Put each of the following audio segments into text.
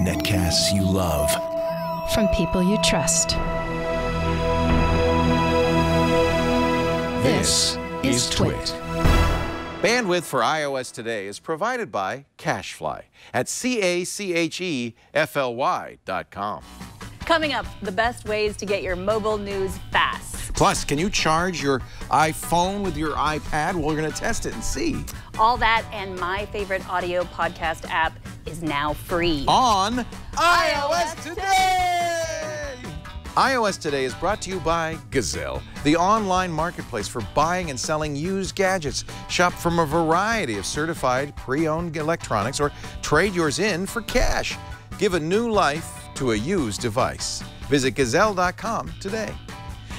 Netcasts you love. From people you trust. This is Twit. Bandwidth for iOS today is provided by CacheFly at CacheFly.com. Coming up, the best ways to get your mobile news fast. Plus, can you charge your iPhone with your iPad? Well, we're going to test it and see. All that and my favorite audio podcast app is now free. On iOS Today! iOS Today is brought to you by Gazelle, the online marketplace for buying and selling used gadgets. Shop from a variety of certified pre-owned electronics or trade yours in for cash. Give a new life to a used device. Visit Gazelle.com today.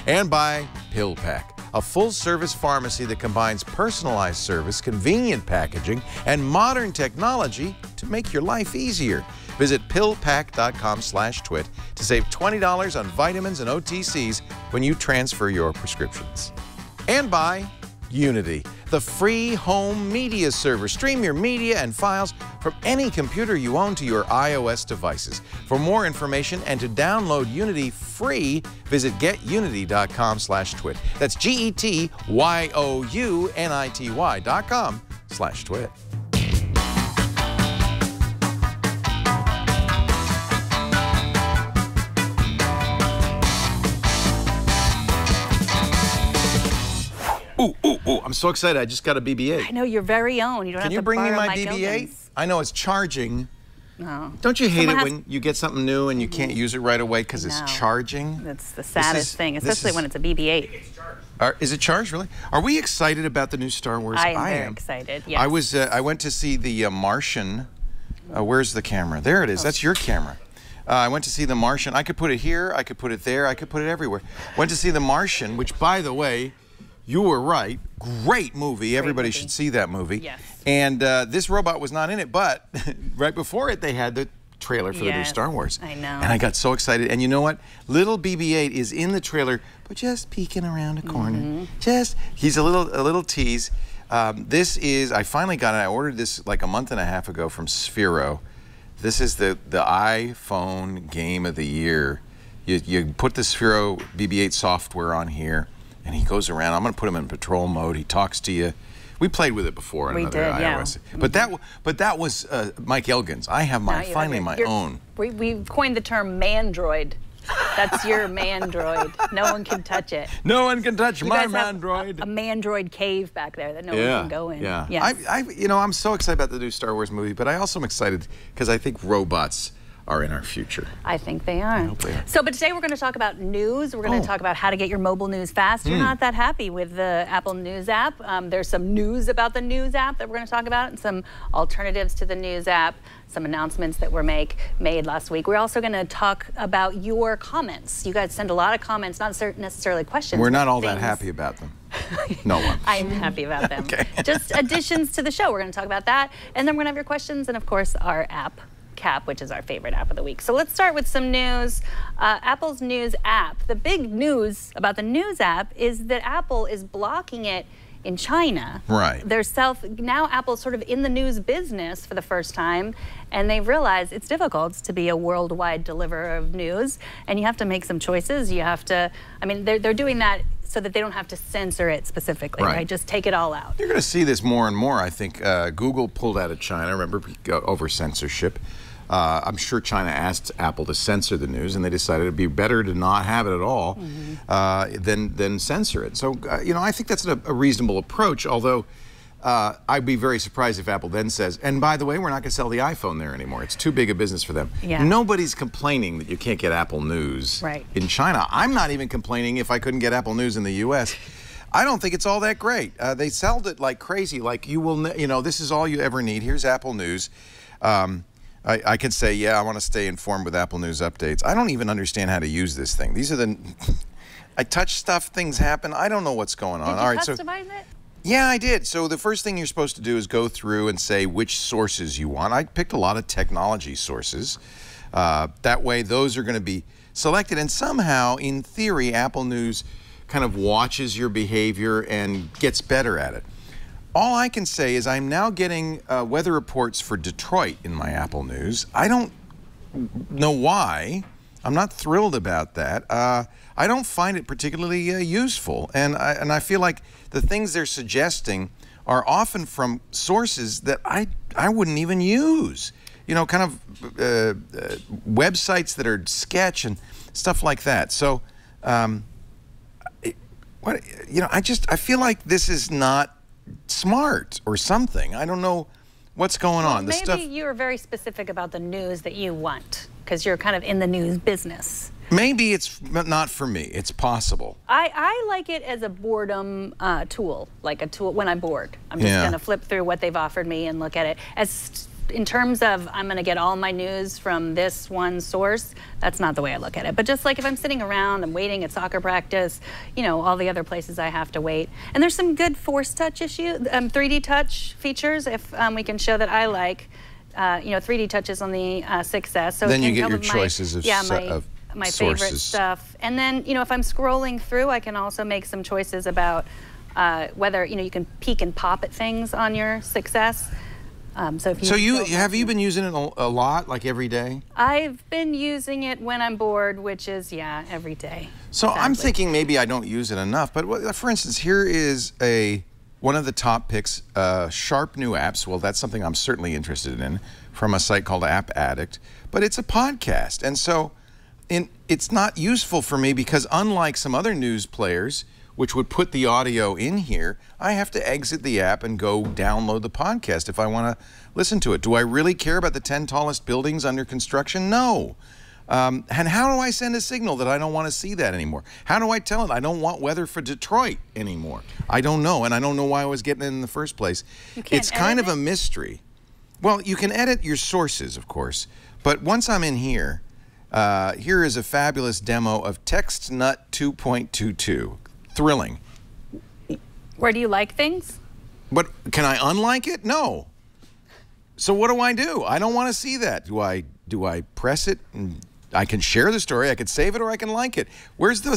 And by PillPack, a full-service pharmacy that combines personalized service, convenient packaging, and modern technology to make your life easier. Visit pillpack.com/twit to save $20 on vitamins and OTCs when you transfer your prescriptions. And by Unity, the free home media server. Stream your media and files from any computer you own to your iOS devices. For more information and to download Unity free, visit getunity.com/twit. That's GETYOUNITY.com/twit. Ooh, I'm so excited. I just got a BB-8. I know, your very own. You don't Can have you to bring me borrow my Mike BB-8? Gilpin's. I know it's charging. No. Don't you hate it when you get something new and you can't use it right away because it's charging? That's the saddest thing, especially when it's a BB-8. Is it charged, really? Are we excited about the new Star Wars? I am very excited, yes. I went to see the Martian. Where's the camera? There it is. That's your camera. I went to see The Martian. I could put it here. I could put it there. I could put it everywhere. Went to see The Martian, which, by the way, you were right. Great movie. Everybody should see that movie. Yes. And this robot was not in it, but right before it, they had the trailer for the new Star Wars. I know. And I got so excited. And you know what? Little BB-8 is in the trailer, but just peeking around a corner. He's a little tease. This is, I finally got it. I ordered this like a month and a half ago from Sphero. This is the iPhone game of the year. You put the Sphero BB-8 software on here, and he goes around. I'm going to put him in patrol mode. He talks to you. We played with it before on another iOS. Yeah. But that was Mike Elgin's. I have finally my own. We coined the term Mandroid. That's your Mandroid. No one can touch it. No one can touch my Mandroid. A Mandroid cave back there that no one can go in. Yeah. Yes. I'm so excited about the new Star Wars movie, but I also am excited because I think robots are in our future. I think they are. I hope they are. So, but today we're going to talk about news. We're going to talk about how to get your mobile news fast. You're not that happy with the Apple News app. There's some news about the News app that we're going to talk about and some alternatives to the News app, some announcements that were made last week. We're also going to talk about your comments. You guys send a lot of comments, not necessarily questions. We're not all that happy about them. No one. I'm happy about them. Okay. Just additions to the show. We're going to talk about that. And then we're going to have your questions and, of course, our app. Cap, which is our favorite app of the week. So let's start with some news. Apple's News app. The big news about the News app is that Apple is blocking it in China. Right. Now Apple's sort of in the news business for the first time, and they've realized it's difficult to be a worldwide deliverer of news, and you have to make some choices. You have to, they're doing that so that they don't have to censor it specifically, right? Just take it all out. You're going to see this more and more, I think. Google pulled out of China, remember, over censorship. I'm sure China asked Apple to censor the news, and they decided it'd be better to not have it at all than censor it. So, I think that's a reasonable approach, although I'd be very surprised if Apple then says, and by the way, we're not going to sell the iPhone there anymore. It's too big a business for them. Yeah. Nobody's complaining that you can't get Apple News in China. I'm not even complaining if I couldn't get Apple News in the U.S. I don't think it's all that great. They sold it like crazy, like this is all you ever need. Here's Apple News. I could say, yeah, I want to stay informed with Apple News updates. I don't even understand how to use this thing. These are I touch stuff, things happen. I don't know what's going on. Did you customize it? Yeah, I did. So the first thing you're supposed to do is go through and say which sources you want. I picked a lot of technology sources. That way, those are going to be selected. And somehow, in theory, Apple News kind of watches your behavior and gets better at it. all I can say is I'm now getting weather reports for Detroit in my Apple News. I don't know why. I'm not thrilled about that. I don't find it particularly useful, and I feel like the things they're suggesting are often from sources that I wouldn't even use. You know, kind of websites that are sketch and stuff like that. So, I feel like this is not smart or something. I don't know what's going on. Maybe you're very specific about the news that you want, because you're kind of in the news business. Maybe it's not for me. It's possible. I like it as a boredom tool, like a tool when I'm bored. I'm just going to flip through what they've offered me and look at it. As in terms of I'm going to get all my news from this one source, that's not the way I look at it. But just like if I'm sitting around, I'm waiting at soccer practice, you know, all the other places I have to wait. And there's some good Force Touch 3D Touch features, if we can show that I like. 3D touches on the 6S. So then you get your choices of my sources. Favorite stuff. And then, you know, if I'm scrolling through, I can also make some choices about whether, you know, you can peek and pop at things on your 6S. Have you been using it a lot, like every day? I've been using it when I'm bored, which is, every day. So sadly. I'm thinking maybe I don't use it enough. But for instance, here is one of the top picks, sharp new apps. Well, that's something I'm certainly interested in, from a site called App Addict. But it's a podcast, and so it's not useful for me because unlike some other news players, which would put the audio in here, I have to exit the app and go download the podcast if I want to listen to it. Do I really care about the 10 tallest buildings under construction? No. And how do I send a signal that I don't want to see that anymore? How do I tell it I don't want weather for Detroit anymore? I don't know, and I don't know why I was getting it in the first place. It's kind of a mystery. Well, you can edit your sources, of course, but once I'm in here, here is a fabulous demo of TextNut 2.22. Thrilling. Where do you like things? But can I unlike it? No. So what do? I don't want to see that. Do I press it and I can share the story, I can save it, or I can like it? Where's the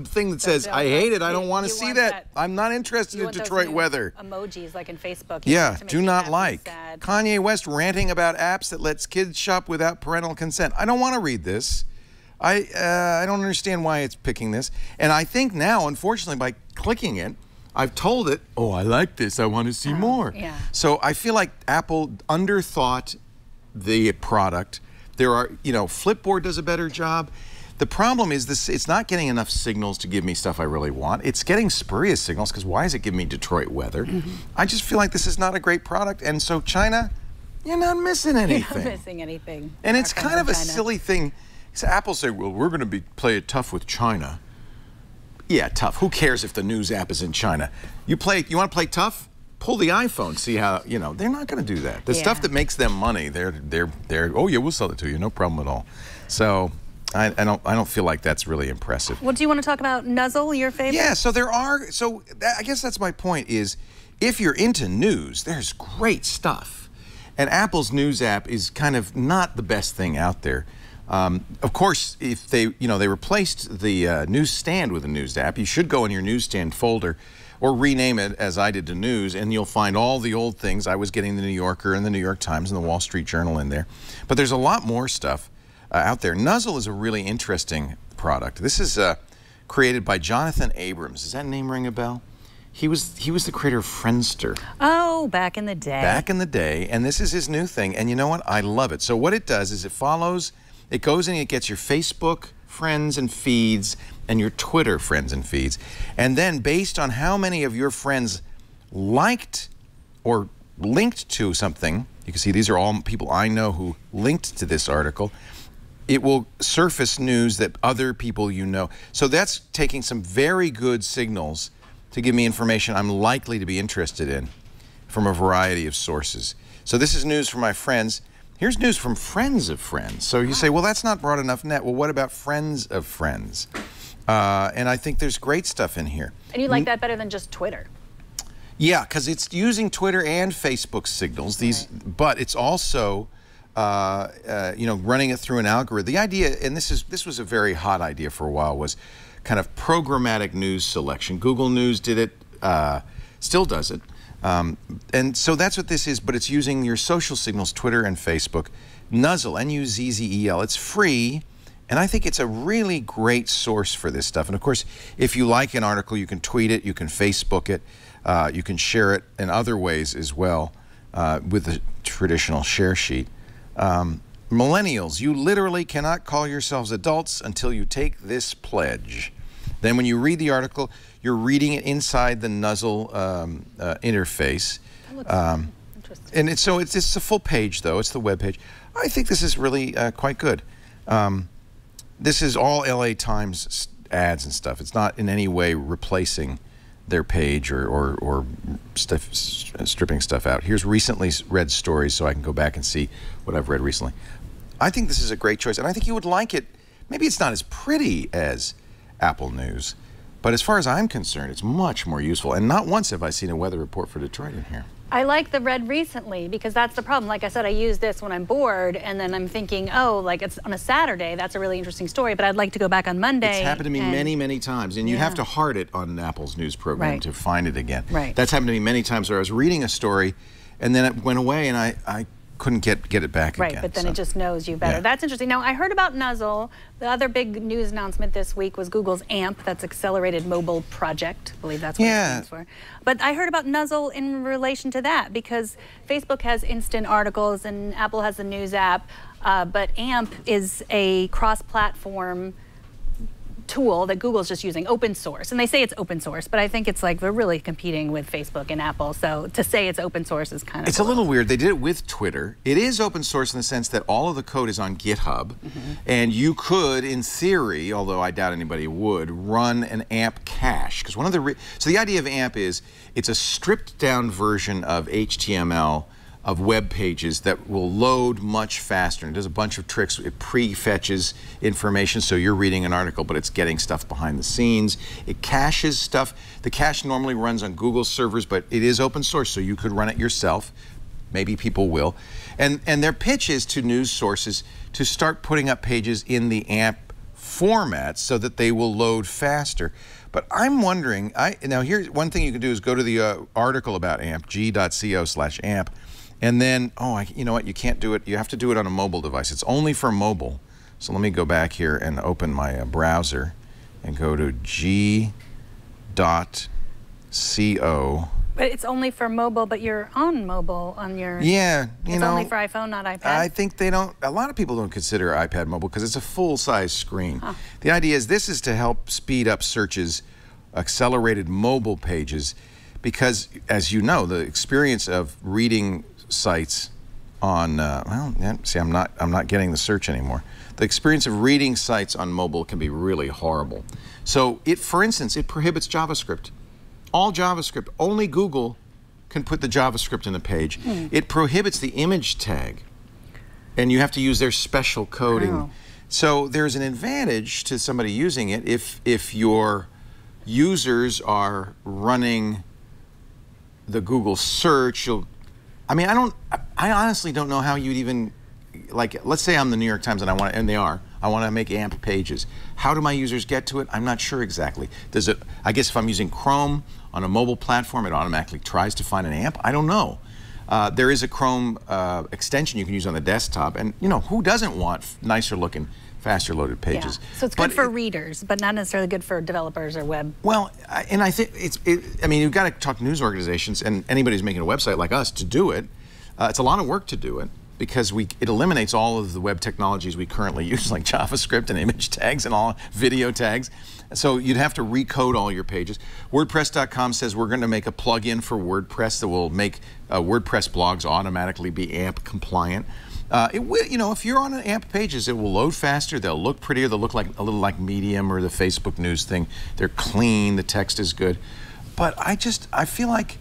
thing that says I hate it, I don't want to see that. I'm not interested in Detroit weather. Emojis like in Facebook. Yeah, do not like. Kanye West ranting about apps that lets kids shop without parental consent. I don't want to read this. I don't understand why it's picking this. And I think now, unfortunately, by clicking it, I've told it, oh, I like this, I want to see more. Yeah. So I feel like Apple underthought the product. There are, Flipboard does a better job. The problem is it's not getting enough signals to give me stuff I really want. It's getting spurious signals, because why is it giving me Detroit weather? I just feel like this is not a great product. And so China, you're not missing anything. You're not missing anything. And it's kind of a silly thing. So Apple say, well, we're going to play it tough with China. Yeah, tough. Who cares if the news app is in China? You want to play tough? Pull the iPhone. See how, they're not going to do that. The stuff that makes them money, they're oh yeah, we'll sell it to you, no problem at all. So I don't feel like that's really impressive. Well, do you want to talk about Nuzzle, your favorite? Yeah, so I guess that's my point is, if you're into news, there's great stuff. And Apple's news app is kind of not the best thing out there. Of course, if they replaced the newsstand with a news app, you should go in your newsstand folder or rename it, as I did, to News, and you'll find all the old things. I was getting the New Yorker and the New York Times and the Wall Street Journal in there. But there's a lot more stuff out there. Nuzzle is a really interesting product. This is created by Jonathan Abrams. Does that name ring a bell? He was the creator of Friendster. Oh, back in the day. Back in the day, and this is his new thing. And you know what? I love it. So what it does is it goes and it gets your Facebook friends and feeds and your Twitter friends and feeds. And then based on how many of your friends liked or linked to something, you can see these are all people I know who linked to this article, it will surface news that other people you know. So that's taking some very good signals to give me information I'm likely to be interested in from a variety of sources. So this is news from my friends. Here's news from friends of friends. So you say, well, that's not broad enough net. Well, what about friends of friends? And I think there's great stuff in here. And you like that better than just Twitter? Yeah, because it's using Twitter and Facebook signals. But it's also, running it through an algorithm. The idea, and this was a very hot idea for a while, was kind of programmatic news selection. Google News did it, still does it. And so that's what this is, but it's using your social signals, Twitter and Facebook. Nuzzle, N-U-Z-Z-E-L. It's free, and I think it's a really great source for this stuff. And of course, if you like an article, you can tweet it, you can Facebook it, you can share it in other ways as well with the traditional share sheet. Millennials, you literally cannot call yourselves adults until you take this pledge. Then when you read the article, you're reading it inside the Nuzzle interface. That looks interesting. And so it's a full page, though. It's the web page. I think this is really quite good. This is all LA Times ads and stuff. It's not in any way replacing their page or stripping stuff out. Here's recently read stories so I can go back and see what I've read recently. I think this is a great choice, and I think you would like it. Maybe it's not as pretty as Apple News, but as far as I'm concerned, it's much more useful. And not once have I seen a weather report for Detroit in here. I like the read recently because that's the problem. Like I said, I use this when I'm bored, and then I'm thinking, oh, like it's on a Saturday. That's a really interesting story, but I'd like to go back on Monday. It's happened to me many, many times, and you have to heart it on Apple's news program to find it again. Right. That's happened to me many times where I was reading a story, and then it went away, and I couldn't get it back again. Right, but then it just knows you better. Yeah. That's interesting. Now, I heard about Nuzzle. The other big news announcement this week was Google's AMP, that's Accelerated Mobile Project. I believe that's what it stands for. But I heard about Nuzzle in relation to that because Facebook has instant articles and Apple has the news app, but AMP is a cross-platform tool that Google's just using, open source. And they say it's open source, but I think it's like they're really competing with Facebook and Apple. So to say it's open source is kind of It's a little weird. They did it with Twitter. It is open source in the sense that all of the code is on GitHub. And you could, in theory, although I doubt anybody would, run an AMP cache. Because one of the so the idea of AMP is it's a stripped down version of HTML of web pages that will load much faster. And it does a bunch of tricks. It pre-fetches information, so you're reading an article, but it's getting stuff behind the scenes. It caches stuff. The cache normally runs on Google servers, but it is open source, so you could run it yourself. Maybe people will. And their pitch is to news sources to start putting up pages in the AMP format so that they will load faster. But I'm wondering, now here's one thing you can do is go to the article about AMP, g.co/AMP, and then, you know what, you can't do it. You have to do it on a mobile device. It's only for mobile. So let me go back here and open my browser and go to g.co. But it's only for mobile, but you're on mobile on your... Yeah, it's only for iPhone, not iPad? I think they don't... A lot of people don't consider iPad mobile because it's a full-size screen. The idea is this is to help speed up searches, accelerated mobile pages, because, as you know, the experience of reading sites on see, I'm not getting the search anymore. The experience of reading sites on mobile can be really horrible. So for instance, it prohibits JavaScript. All JavaScript, only Google can put the JavaScript in a page. It prohibits the image tag, and you have to use their special coding. So there's an advantage to somebody using it if your users are running the Google search. I honestly don't know how you'd even, like, let's say I'm the New York Times and I want to make AMP pages. How do my users get to it? I'm not sure exactly. I guess if I'm using Chrome on a mobile platform, it automatically tries to find an AMP. I don't know. There is a Chrome extension you can use on the desktop, and who doesn't want nicer looking, faster loaded pages? Yeah. So it's good for readers, but not necessarily good for developers or web. Well, and I think you've got to talk to news organizations and anybody who's making a website like us to do it. It's a lot of work to do it because it eliminates all of the web technologies we currently use, like JavaScript and image tags and all video tags. So you'd have to recode all your pages. WordPress.com says we're going to make a plugin for WordPress that will make WordPress blogs automatically be AMP compliant. If you're on an AMP pages, it will load faster. They'll look prettier. They'll look like a little like Medium or the Facebook news thing. They're clean. The text is good. But I feel like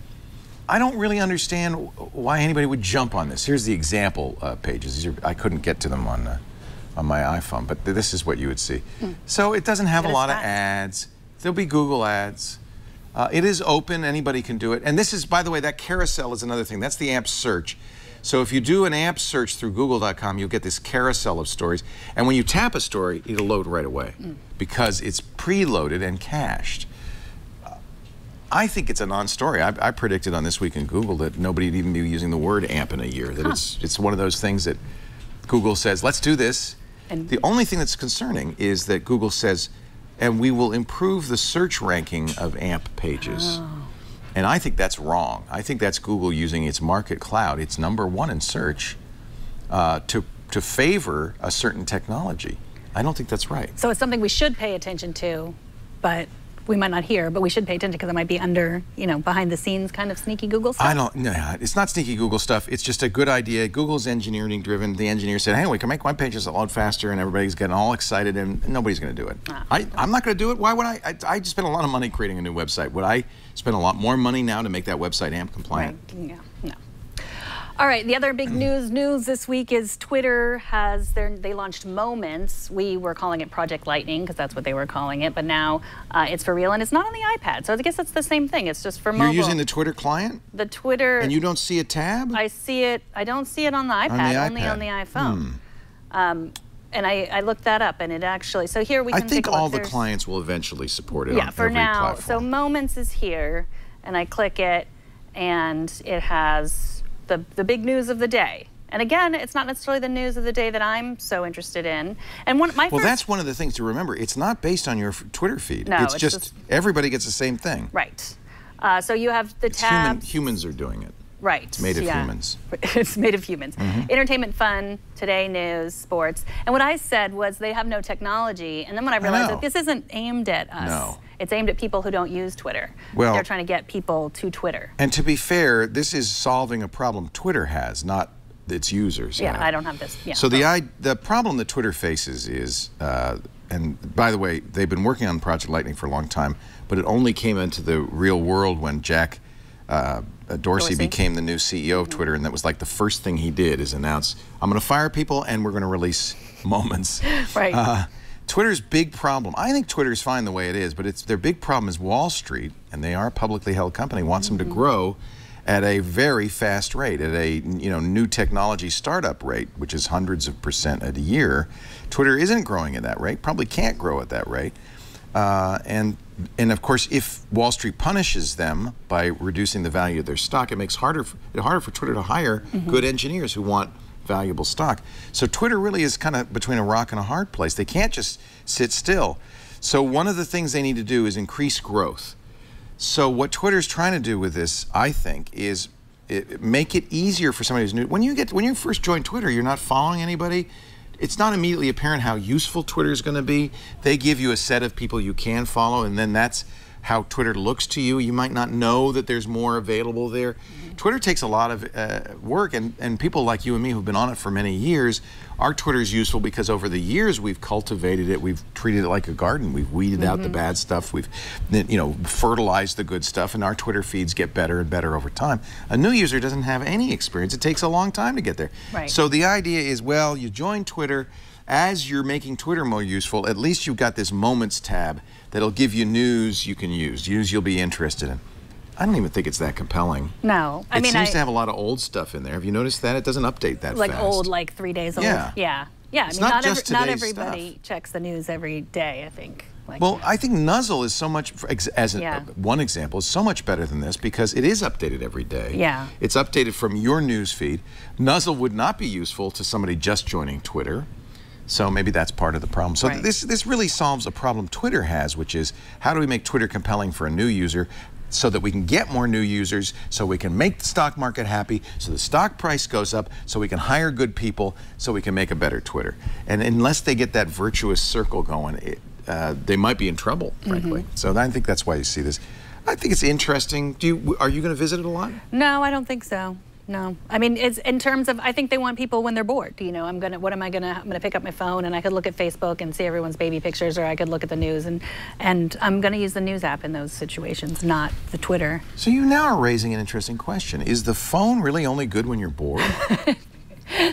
I don't really understand why anybody would jump on this. Here's the example pages. I couldn't get to them on my iPhone, but this is what you would see. So it doesn't have a lot of ads. There'll be Google ads. It is open. Anybody can do it. And this is, by the way, that carousel is another thing. That's the AMP search. So if you do an AMP search through Google.com, you'll get this carousel of stories. And when you tap a story, it'll load right away because it's preloaded and cached. I think it's a non-story. I predicted on This Week in Google that nobody would even be using the word AMP in a year. That it's one of those things that Google says, let's do this. And the only thing that's concerning is that Google says, and we will improve the search ranking of AMP pages. Oh. And I think that's wrong. I think that's Google using its market cloud, its #1 in search, to favor a certain technology. I don't think that's right. So it's something we should pay attention to, but we might not hear, but we should pay attention because it might be under, you know, behind the scenes kind of sneaky Google stuff. No, it's not sneaky Google stuff. It's just a good idea. Google's engineering driven. The engineer said, hey, we can make web pages a lot faster, and everybody's getting all excited, and nobody's going to do it. I'm not going to do it. Why would I? I just spent a lot of money creating a new website. Would I spend a lot more money now to make that website AMP compliant? Right. Yeah, no. All right, the other big news this week is Twitter they launched Moments. We were calling it Project Lightning because that's what they were calling it, but now it's for real and it's not on the iPad. So I guess it's the same thing. It's just for mobile. You're using the Twitter client? The Twitter. And you don't see a tab? I see it. I don't see it on the iPad, only on the iPhone. And I looked that up, and it actually. So here we can. I think all the clients will eventually support it. Yeah, on for every now. platform. So Moments is here, and I click it, and it has the big news of the day. And again, it's not necessarily the news of the day that I'm so interested in. And that's one of the things to remember. It's not based on your Twitter feed. No, it's just everybody gets the same thing. Right. So you have the tabs. Humans are doing it. Right. It's made of humans. It's made of humans. Entertainment, fun, today, news, sports. And what I said was they have no technology. And then when I realized that this isn't aimed at us. No. It's aimed at people who don't use Twitter. Well, they're trying to get people to Twitter. And to be fair, this is solving a problem Twitter has, not its users. Yeah, I don't have this. Yeah. So the problem that Twitter faces is, and by the way, they've been working on Project Lightning for a long time, but it only came into the real world when Jack Dorsey became the new CEO of Twitter, and that was like the first thing he did is announce, I'm going to fire people and we're going to release Moments. Right. Twitter's big problem, I think Twitter's fine the way it is, but their big problem is Wall Street, and they are a publicly held company, wants them to grow at a very fast rate, at a new technology startup rate, which is hundreds of % a year. Twitter isn't growing at that rate, probably can't grow at that rate. And of course, if Wall Street punishes them by reducing the value of their stock, it makes it harder for Twitter to hire good engineers who want valuable stock. So Twitter really is kind of between a rock and a hard place. They can't just sit still. So one of the things they need to do is increase growth. So what Twitter's trying to do with this, I think, is make it easier for somebody who's new. When you first join Twitter, you're not following anybody. It's not immediately apparent how useful Twitter is going to be. They give you a set of people you can follow, and then that's how Twitter looks to you. You might not know that there's more available there. Twitter takes a lot of work, and people like you and me who've been on it for many years, our Twitter is useful because over the years we've cultivated it, we've treated it like a garden. We've weeded out the bad stuff, we've fertilized the good stuff, and our Twitter feeds get better and better over time. A new user doesn't have any experience. It takes a long time to get there. Right. So the idea is, well, you join Twitter, as you're making Twitter more useful, at least you've got this Moments tab that'll give you news you can use, news you'll be interested in. I don't even think it's that compelling. No. It seems to have a lot of old stuff in there. Have you noticed that? It doesn't update that fast. Like old, like 3 days old? Yeah. Yeah. Yeah. It's I mean, not everybody checks the news every day, I think. Well, I think Nuzzle is so much, one example, is so much better than this because it is updated every day. Yeah. It's updated from your news feed. Nuzzle would not be useful to somebody just joining Twitter. So maybe that's part of the problem. So this really solves a problem Twitter has, which is how do we make Twitter compelling for a new user so that we can get more new users, so we can make the stock market happy, so the stock price goes up, so we can hire good people, so we can make a better Twitter. And unless they get that virtuous circle going, they might be in trouble, frankly. So I think that's why you see this. I think it's interesting. Are you going to visit it a lot? No, I don't think so. No, I mean, it's in terms of, I think they want people when they're bored. You know, I'm gonna pick up my phone and I could look at Facebook and see everyone's baby pictures, or I could look at the news, and I'm gonna use the news app in those situations, not the Twitter. So you now are raising an interesting question. Is the phone really only good when you're bored?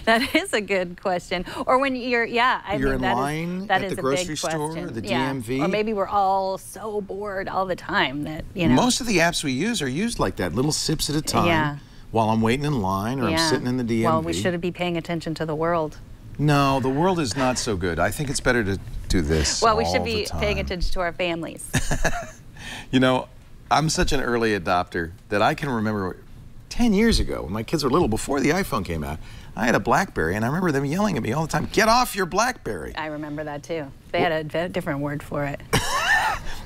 That is a good question. Or when you're, you're in line at the grocery store, the DMV. Or maybe we're all so bored all the time that, you know. Most of the apps we use are used like that, little sips at a time. While I'm waiting in line or I'm sitting in the DMV. Well, we should be paying attention to the world. No, the world is not so good. I think it's better to do this Well, we should be paying attention to our families. You know, I'm such an early adopter that I can remember 10 years ago, when my kids were little, before the iPhone came out, I had a BlackBerry, and I remember them yelling at me all the time, "Get off your BlackBerry." I remember that too. They had a different word for it.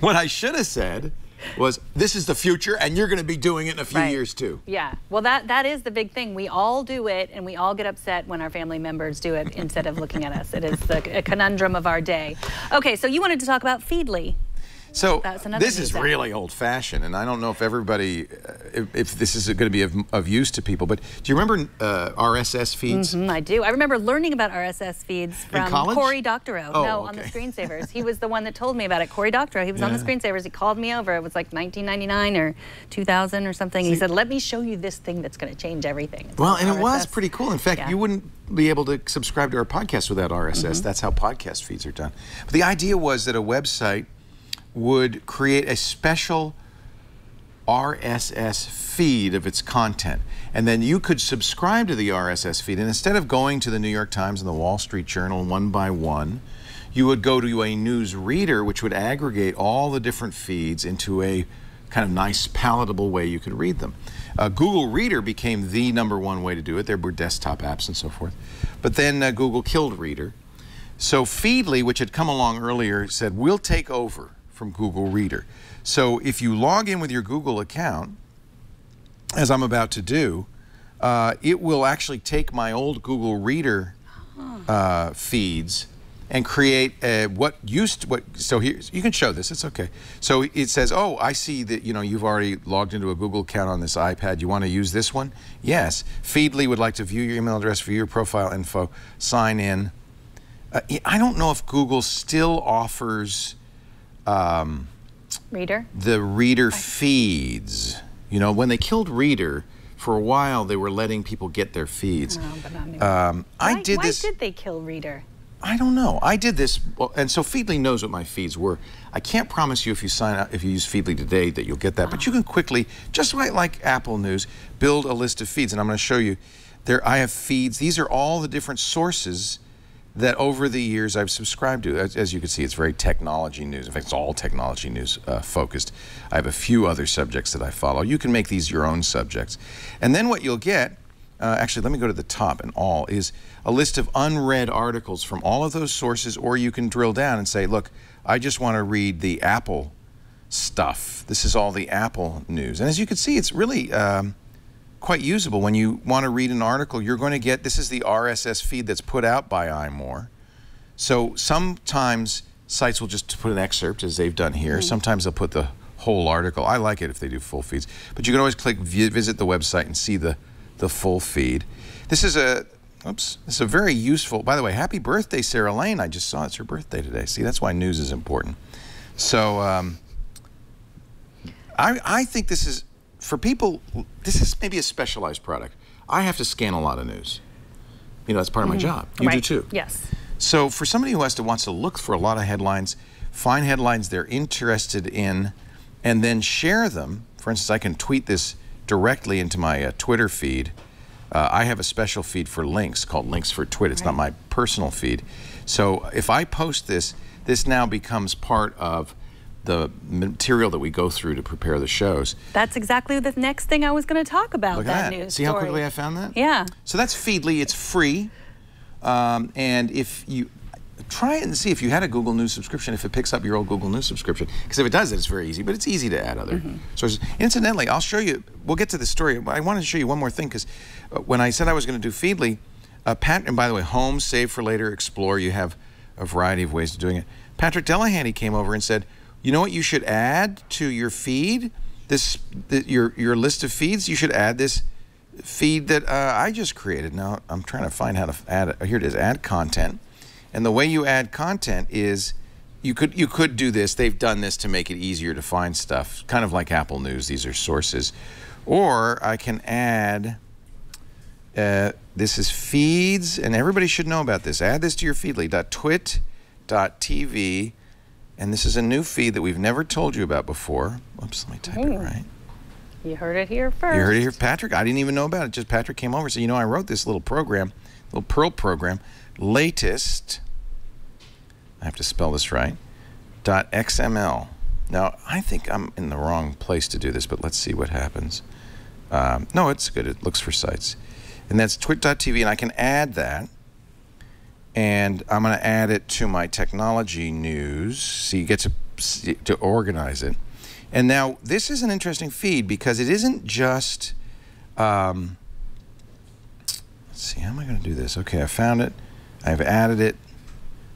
What I should have said was, "This is the future, and you're going to be doing it in a few years too." Yeah. Well, that is the big thing. We all do it, and we all get upset when our family members do it instead of looking at us. It is a conundrum of our day. Okay, so you wanted to talk about Feedly. So this is really old-fashioned, and I don't know if everybody, if this is going to be of use to people, but do you remember RSS feeds? I do. I remember learning about RSS feeds from Cory Doctorow. Oh, no, on the screensavers. He was the one that told me about it. Cory Doctorow. He was on the screensavers. He called me over. It was like 1999 or 2000 or something. He said, "Let me show you this thing that's going to change everything." Well, and it was pretty cool. In fact, you wouldn't be able to subscribe to our podcast without RSS. That's how podcast feeds are done. But the idea was that a website would create a special RSS feed of its content. And then you could subscribe to the RSS feed, and instead of going to the New York Times and the Wall Street Journal one by one, you would go to a news reader, which would aggregate all the different feeds into a kind of nice, palatable way you could read them. Google Reader became the #1 way to do it. There were desktop apps and so forth. But then Google killed Reader. So Feedly, which had come along earlier, said, "We'll take over from Google Reader." So if you log in with your Google account, as I'm about to do, it will actually take my old Google Reader feeds and create so here, you can show this, it's okay. So it says, "Oh, I see that you've already logged into a Google account on this iPad. You want to use this one?" Yes. Feedly would like to view your email address, view your profile info, sign in. I don't know if Google still offers Reader? The Reader feeds. When they killed Reader, for a while they were letting people get their feeds. No, but not anymore. Why did they kill Reader? I don't know. I did this, and so Feedly knows what my feeds were. I can't promise you if you sign up, if you use Feedly today, that you'll get that, but you can quickly, just like Apple News, build a list of feeds, and I'm going to show you. I have feeds. These are all the different sources that over the years I've subscribed to. As you can see, it's very technology news. In fact, it's all technology news focused. I have a few other subjects that I follow. You can make these your own subjects. And then what you'll get, actually let me go to the top, and all, is a list of unread articles from all of those sources, or you can drill down and say, look, I just want to read the Apple stuff. This is all the Apple news. And as you can see, it's really quite usable. When you want to read an article, you're going to get, this is the RSS feed that's put out by iMore. So sometimes sites will just put an excerpt, as they've done here. Sometimes they'll put the whole article. I like it if they do full feeds. But you can always click visit the website and see the full feed. This is a very useful, by the way, happy birthday, Sarah Lane. I just saw it's her birthday today. See, that's why news is important. So I think this is, for people, this is maybe a specialized product. I have to scan a lot of news. That's part of my job. You do too. Yes. So for somebody who wants to look for a lot of headlines, find headlines they're interested in, and then share them. For instance, I can tweet this directly into my Twitter feed. I have a special feed for links called Links for Twit. It's not my personal feed. So if I post this, this now becomes part of the material that we go through to prepare the shows. That's exactly the next thing I was going to talk about. Look at that. News See story. how quickly I found that? Yeah. So that's Feedly. It's free. And if you try it and see if you had a Google News subscription, if it picks up your old Google News subscription. Because if it does, it's very easy. But it's easy to add other sources. Incidentally, I'll show you, we'll get to the story. I wanted to show you one more thing, because when I said I was going to do Feedly, and by the way, Home, Save for Later, Explore, you have a variety of ways of doing it. Patrick Delahanty came over and said, you know what you should add to your feed? Your list of feeds, you should add this feed that I just created. Now, I'm trying to find how to add it. Here it is, add content. And the way you add content is, you could do this. They've done this to make it easier to find stuff, kind of like Apple News. These are sources. Or I can add, this is feeds, and everybody should know about this. Add this to your feedly.twit.tv. And this is a new feed that we've never told you about before. Oops, let me type it right. You heard it here first. You heard it here, Patrick. I didn't even know about it. Just Patrick came over and said, I wrote this little program, little Perl program, latest, I have to spell this right, .xml. Now, I think I'm in the wrong place to do this, but let's see what happens. No, it's good. It looks for sites. And that's twit.tv, and I can add that. And I'm going to add it to my technology news, so you get to organize it. And now, this is an interesting feed because it isn't just... let's see, how am I going to do this? Okay, I found it. I've added it.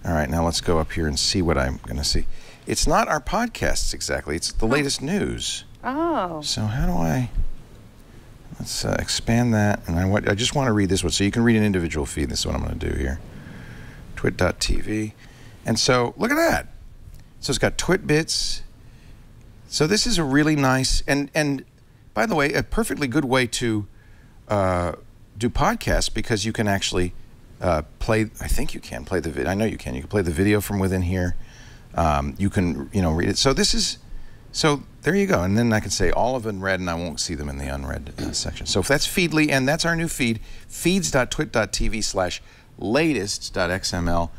All right, now let's go up here and see what I'm going to see. It's not our podcasts exactly. It's the latest news. Oh. So how do I... Let's expand that. And I just want to read this one. So you can read an individual feed. This is what I'm going to do here. Twit.tv. And so, look at that. So it's got Twit Bits. So this is a really nice, and by the way, a perfectly good way to do podcasts because you can actually play, I think you can play the video. I know you can. You can play the video from within here. You can, read it. So this is, so there you go. And then I can say all of them read, and I won't see them in the unread section. So if that's Feedly, and that's our new feed, feeds.twit.tv/latest.xml.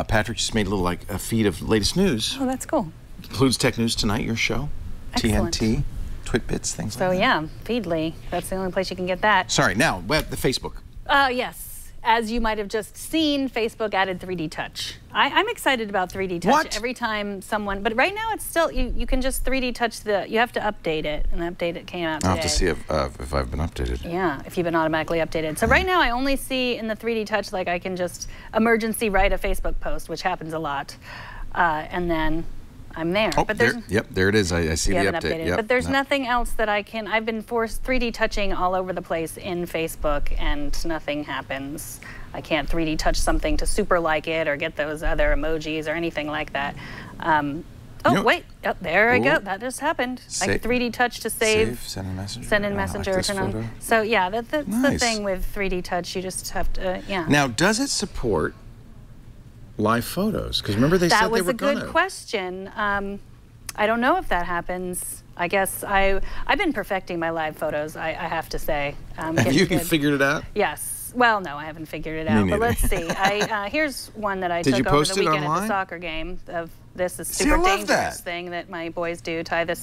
Patrick just made a feed of latest news. Oh, that's cool. Includes Tech News Tonight, your show. Excellent. TNT, Twit Bits, things like that. So yeah, Feedly. That's the only place you can get that. Sorry, now, the Facebook. Yes. As you might have just seen, Facebook added 3D Touch. I'm excited about 3D Touch. What? Every time someone, but right now it's still, you can just 3D Touch you have to update it, and the update it came out today. I'll have to see if I've been updated. Yeah, if you've been automatically updated. So right now I only see in the 3D Touch, like I can just emergency write a Facebook post, which happens a lot, and then I'm there. Oh, but there's, there it is. I see the update. Yep. But there's nothing else that I can. I've been forced 3D touching all over the place in Facebook, and nothing happens. I can't 3D touch something to super like it or get those other emojis or anything like that. Wait. Oh, there I go. That just happened. I can 3D touch to save. Send in Messenger. Send in Messenger. Like turn on. So yeah, that's Nice. the thing with 3D touch. You just have to, yeah. Now, does it support live photos? Because remember they said they were going to. That was a good question. I don't know if that happens. I guess I've been perfecting my live photos, I have to say. Have you figured it out? Yes. Well, no, I haven't figured it out. But let's see. Here's one that I took over the weekend at the soccer game. This is super dangerous thing that my boys do. Tie the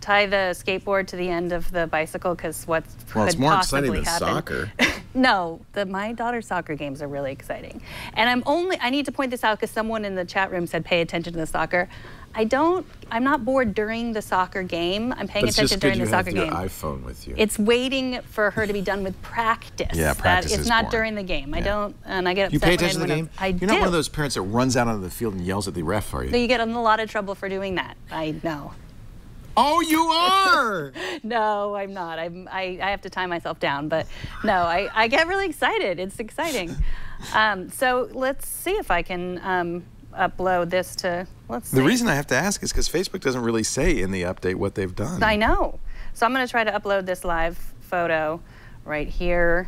skateboard to the end of the bicycle because what could more possibly exciting than happen. Soccer. No, my daughter's soccer games are really exciting. And I need to point this out because someone in the chat room said pay attention to the soccer. I'm not bored during the soccer game. I'm paying attention during the soccer game. It's just good you have your iPhone with you. It's waiting for her to be done with practice. Yeah, practice is It's not boring. during the game. Yeah. I don't, and I get upset You pay attention to the game? I do. You're not one of those parents that runs out onto the field and yells at the ref, are you? No, you get in a lot of trouble for doing that. I know. Oh, you are! No, I'm not. I have to tie myself down, but no, I get really excited. It's exciting. So let's see if I can upload this to, let's see. The reason I have to ask is because Facebook doesn't really say in the update what they've done. I know. So I'm going to try to upload this live photo right here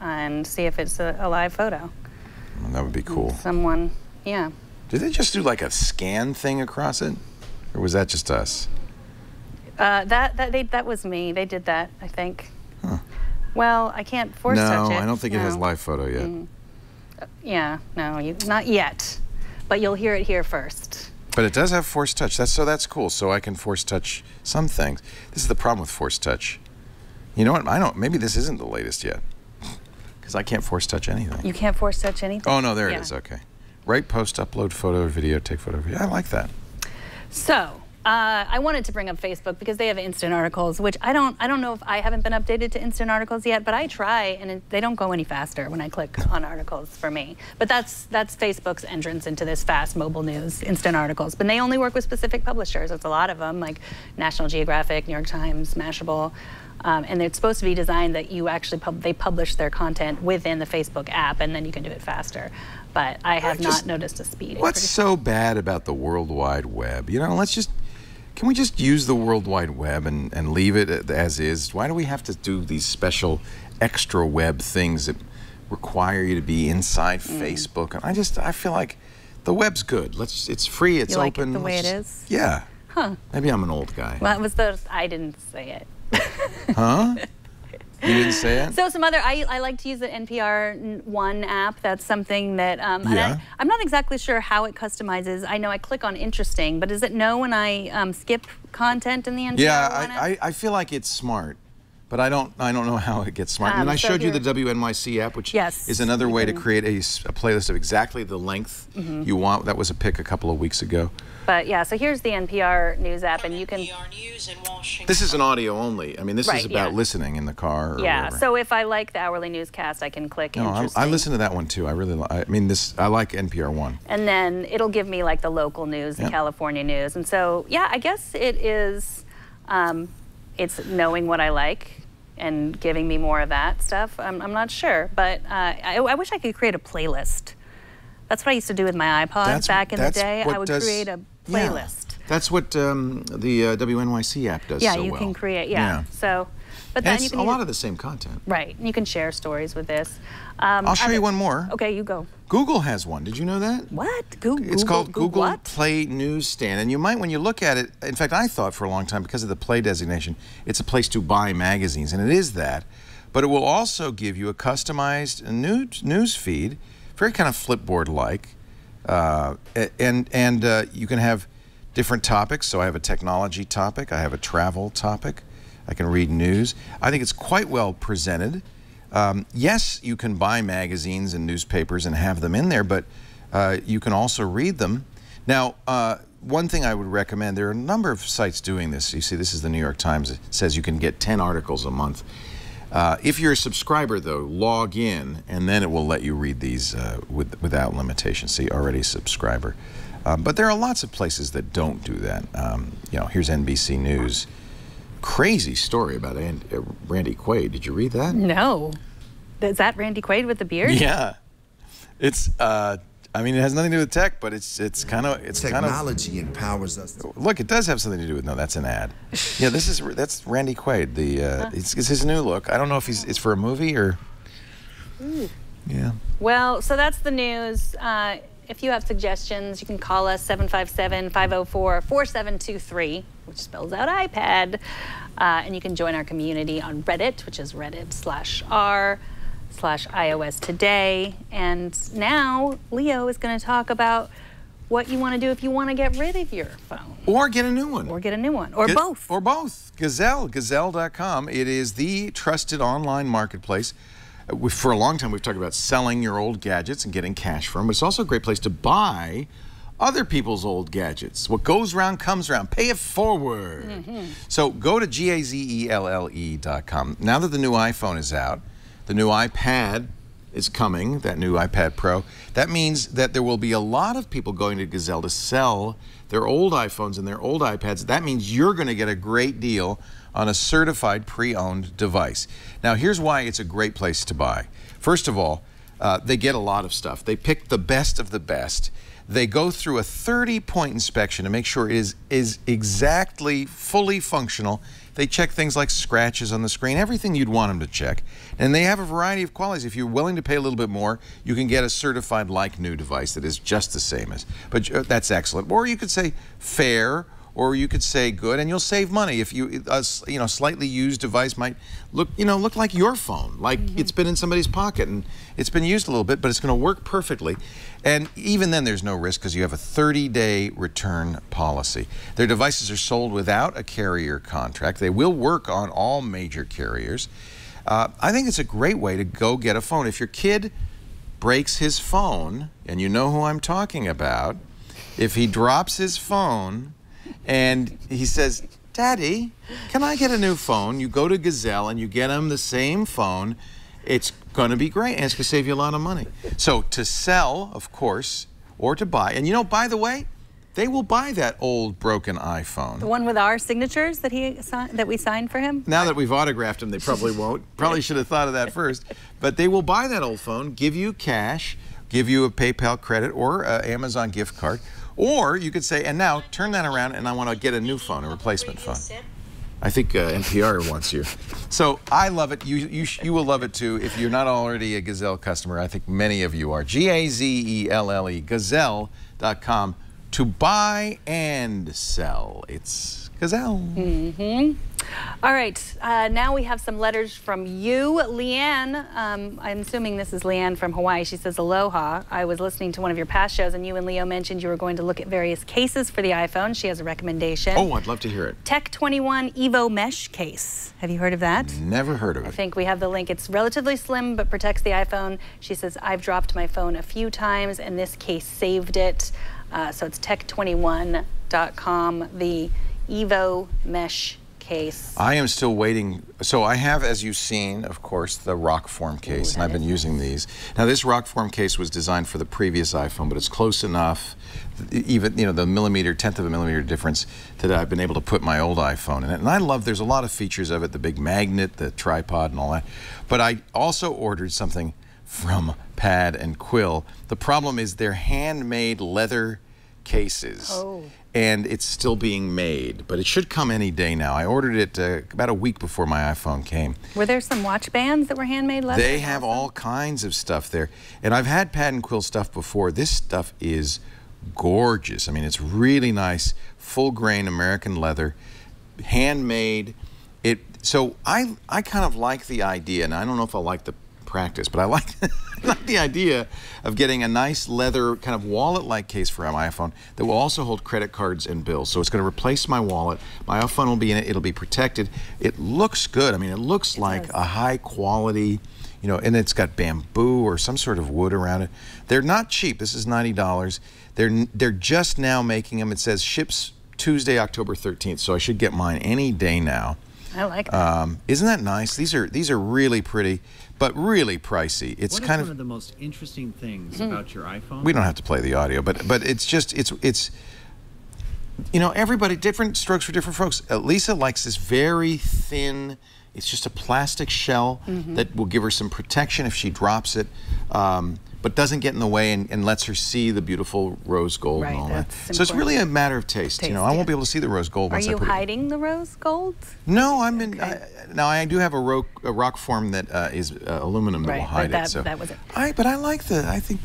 and see if it's a live photo. Well, that would be cool. Someone, yeah. Did they just do like a scan thing across it? Or was that just us? That was me. They did that, I think. Huh. Well, I can't force touch it. No, I don't think it has live photo yet. Yeah, no, not yet. But you'll hear it here first. But it does have force touch. That's cool. So I can force touch some things. This is the problem with force touch. You know what? Maybe this isn't the latest yet. Because I can't force touch anything. You can't force touch anything? Oh, no, there it is. Okay. Write, post, upload photo or video, take photo or video. I like that. So, I wanted to bring up Facebook because they have instant articles, which I don't know if I haven't been updated to instant articles yet, but I try and they don't go any faster when I click on articles for me. But that's Facebook's entrance into this fast mobile news, instant articles. But they only work with specific publishers. It's a lot of them, like National Geographic, New York Times, Mashable. And it's supposed to be designed that you actually they publish their content within the Facebook app, and then you can do it faster. But I have not noticed a speed increase. What's so bad about the World Wide Web? You know, can we just use the World Wide Web and leave it as is? Why do we have to do these special extra web things that require you to be inside Facebook? And I feel like the web's good. It's free, it's like open. It the way it is? Yeah. Huh. Maybe I'm an old guy. Well, I didn't say it. Huh? You didn't say it? So some other, I like to use the NPR One app. That's something that, Yeah. I'm not exactly sure how it customizes. I know I click on interesting, but does it know when I skip content in the NPR One app? I feel like it's smart. But I don't know how it gets smart. And I showed you the WNYC app, which is another way to create a playlist of exactly the length you want. That was a pick a couple of weeks ago. But yeah, so here's the NPR News app, and you can. This is an audio only. I mean, this is about listening in the car. Or wherever. So if I like the hourly newscast, I can click interesting. I listen to that one too. I really, I mean, I like NPR One. And then it'll give me like the local news, the California news, and so yeah, I guess it is. It's knowing what I like and giving me more of that stuff. I'm not sure, but I wish I could create a playlist. That's what I used to do with my iPod back in the day. I would create a playlist. That's what the WNYC app does so well. Yeah, you can create, So, but then you it's can a lot of the same content. Right, you can share stories with this. I'll show you one more. Okay, you go. Google has one. Did you know that? What? Google? It's called Google what? Play Newsstand. And you might, when you look at it, in fact, I thought for a long time, because of the Play designation, it's a place to buy magazines, and it is that. But it will also give you a customized news feed, very kind of Flipboard-like. And you can have different topics. So I have a technology topic. I have a travel topic. I can read news. I think it's quite well presented. Yes, you can buy magazines and newspapers and have them in there, but you can also read them. Now, one thing I would recommend, there are a number of sites doing this. You see, this is the New York Times. It says you can get 10 articles a month. If you're a subscriber, though, log in, and then it will let you read these without limitation. See, already a subscriber. But there are lots of places that don't do that. You know, here's NBC News. Crazy story about Randy Quaid. Did you read that? No. Is that Randy Quaid with the beard? Yeah. It's I mean, it has nothing to do with tech, but it's kind of technology empowers us. Look, it does have something to do with. No, that's an ad. Yeah, that's Randy Quaid. It's his new look. I don't know if it's for a movie or. Yeah. Well, so that's the news. If you have suggestions, you can call us 757-504-4723, which spells out iPad, and you can join our community on Reddit, which is reddit.com/r/iOS Today. And now Leo is going to talk about what you want to do if you want to get rid of your phone. Or get a new one. Or get a new one. Or both. Or both. Gazelle.com. It is the trusted online marketplace. For a long time, we've talked about selling your old gadgets and getting cash for them, but it's also a great place to buy other people's old gadgets. What goes around comes around. Pay it forward. So go to gazelle.com. Now that the new iPhone is out, the new iPad is coming, that new iPad Pro. That means that there will be a lot of people going to Gazelle to sell their old iPhones and their old iPads. That means you're going to get a great deal on a certified pre-owned device. Now, here's why it's a great place to buy. First of all, they get a lot of stuff. They pick the best of the best. They go through a 30-point inspection to make sure it is exactly fully functional. They check things like scratches on the screen, everything you'd want them to check. And they have a variety of qualities. If you're willing to pay a little bit more, you can get a certified like new device that is just the same as. But that's excellent. Or you could say fair, or you could say good, and you'll save money. If you slightly used device might look like your phone, like it's been in somebody's pocket and it's been used a little bit, but it's going to work perfectly. And even then, there's no risk because you have a 30-day return policy. Their devices are sold without a carrier contract. They will work on all major carriers. I think it's a great way to go get a phone. If your kid breaks his phone, and you know who I'm talking about, if he drops his phone and he says, "Daddy, can I get a new phone?" You go to Gazelle and you get him the same phone. It's going to be great, and it's going to save you a lot of money. So to sell, of course, or to buy. And by the way, they will buy that old broken iPhone. The one with our signatures that we signed for him? Now that we've autographed him, they probably won't. Probably should have thought of that first. But they will buy that old phone, give you cash, give you a PayPal credit or an Amazon gift card. Or you could say, and now turn that around and I want to get a new phone, a replacement phone. I think NPR wants you. So I love it. You will love it too. If you're not already a Gazelle customer, I think many of you are. Gazelle, Gazelle.com, to buy and sell. It's Gazelle. All right, now we have some letters from you. Leanne, I'm assuming this is Leanne from Hawaii. She says, aloha. I was listening to one of your past shows and you and Leo mentioned you were going to look at various cases for the iPhone. She has a recommendation. Oh, I'd love to hear it. Tech 21 Evo Mesh case. Have you heard of that? Never heard of it. I think we have the link. It's relatively slim but protects the iPhone. She says, I've dropped my phone a few times and this case saved it. So it's tech21.com, the Evo Mesh case. I am still waiting. So I have, as you've seen, of course, the Rockform case, and I've been using these. Now, this Rockform case was designed for the previous iPhone, but it's close enough, even, the tenth of a millimeter difference, that I've been able to put my old iPhone in it. And I love, there's a lot of features of it, the big magnet, the tripod, and all that. But I also ordered something from Pad and Quill. The problem is they're handmade leather cases. Oh. And it's still being made, but it should come any day now. I ordered it about a week before my iPhone came. Were there some watch bands that were handmade leather? They have all kinds of stuff there. And I've had Pad and Quill stuff before. This stuff is gorgeous. I mean, it's really nice, full grain American leather, handmade. So I kind of like the idea, and I don't know if I like the practice, but I like the idea of getting a nice leather kind of wallet-like case for my iPhone that will also hold credit cards and bills. So it's going to replace my wallet. My iPhone will be in it. It'll be protected. It looks good. I mean, it looks like a high quality, and it's got bamboo or some sort of wood around it. They're not cheap. This is $90. They're just now making them. It says ships Tuesday, October 13th. So I should get mine any day now. I like that. Isn't that nice? These are really pretty, but really pricey. It's what kind is one of the most interesting things about your iPhone? We don't have to play the audio, but it's just it's everybody, different strokes for different folks. Lisa likes this very thin. It's just a plastic shell that will give her some protection if she drops it. But doesn't get in the way and lets her see the beautiful rose gold and all that. So it's really a matter of taste. I won't be able to see the rose gold once I put it. Are you hiding the rose gold? No, I'm in. Now I do have a rock form that is aluminum that will hide it. So that was it. But I like I think.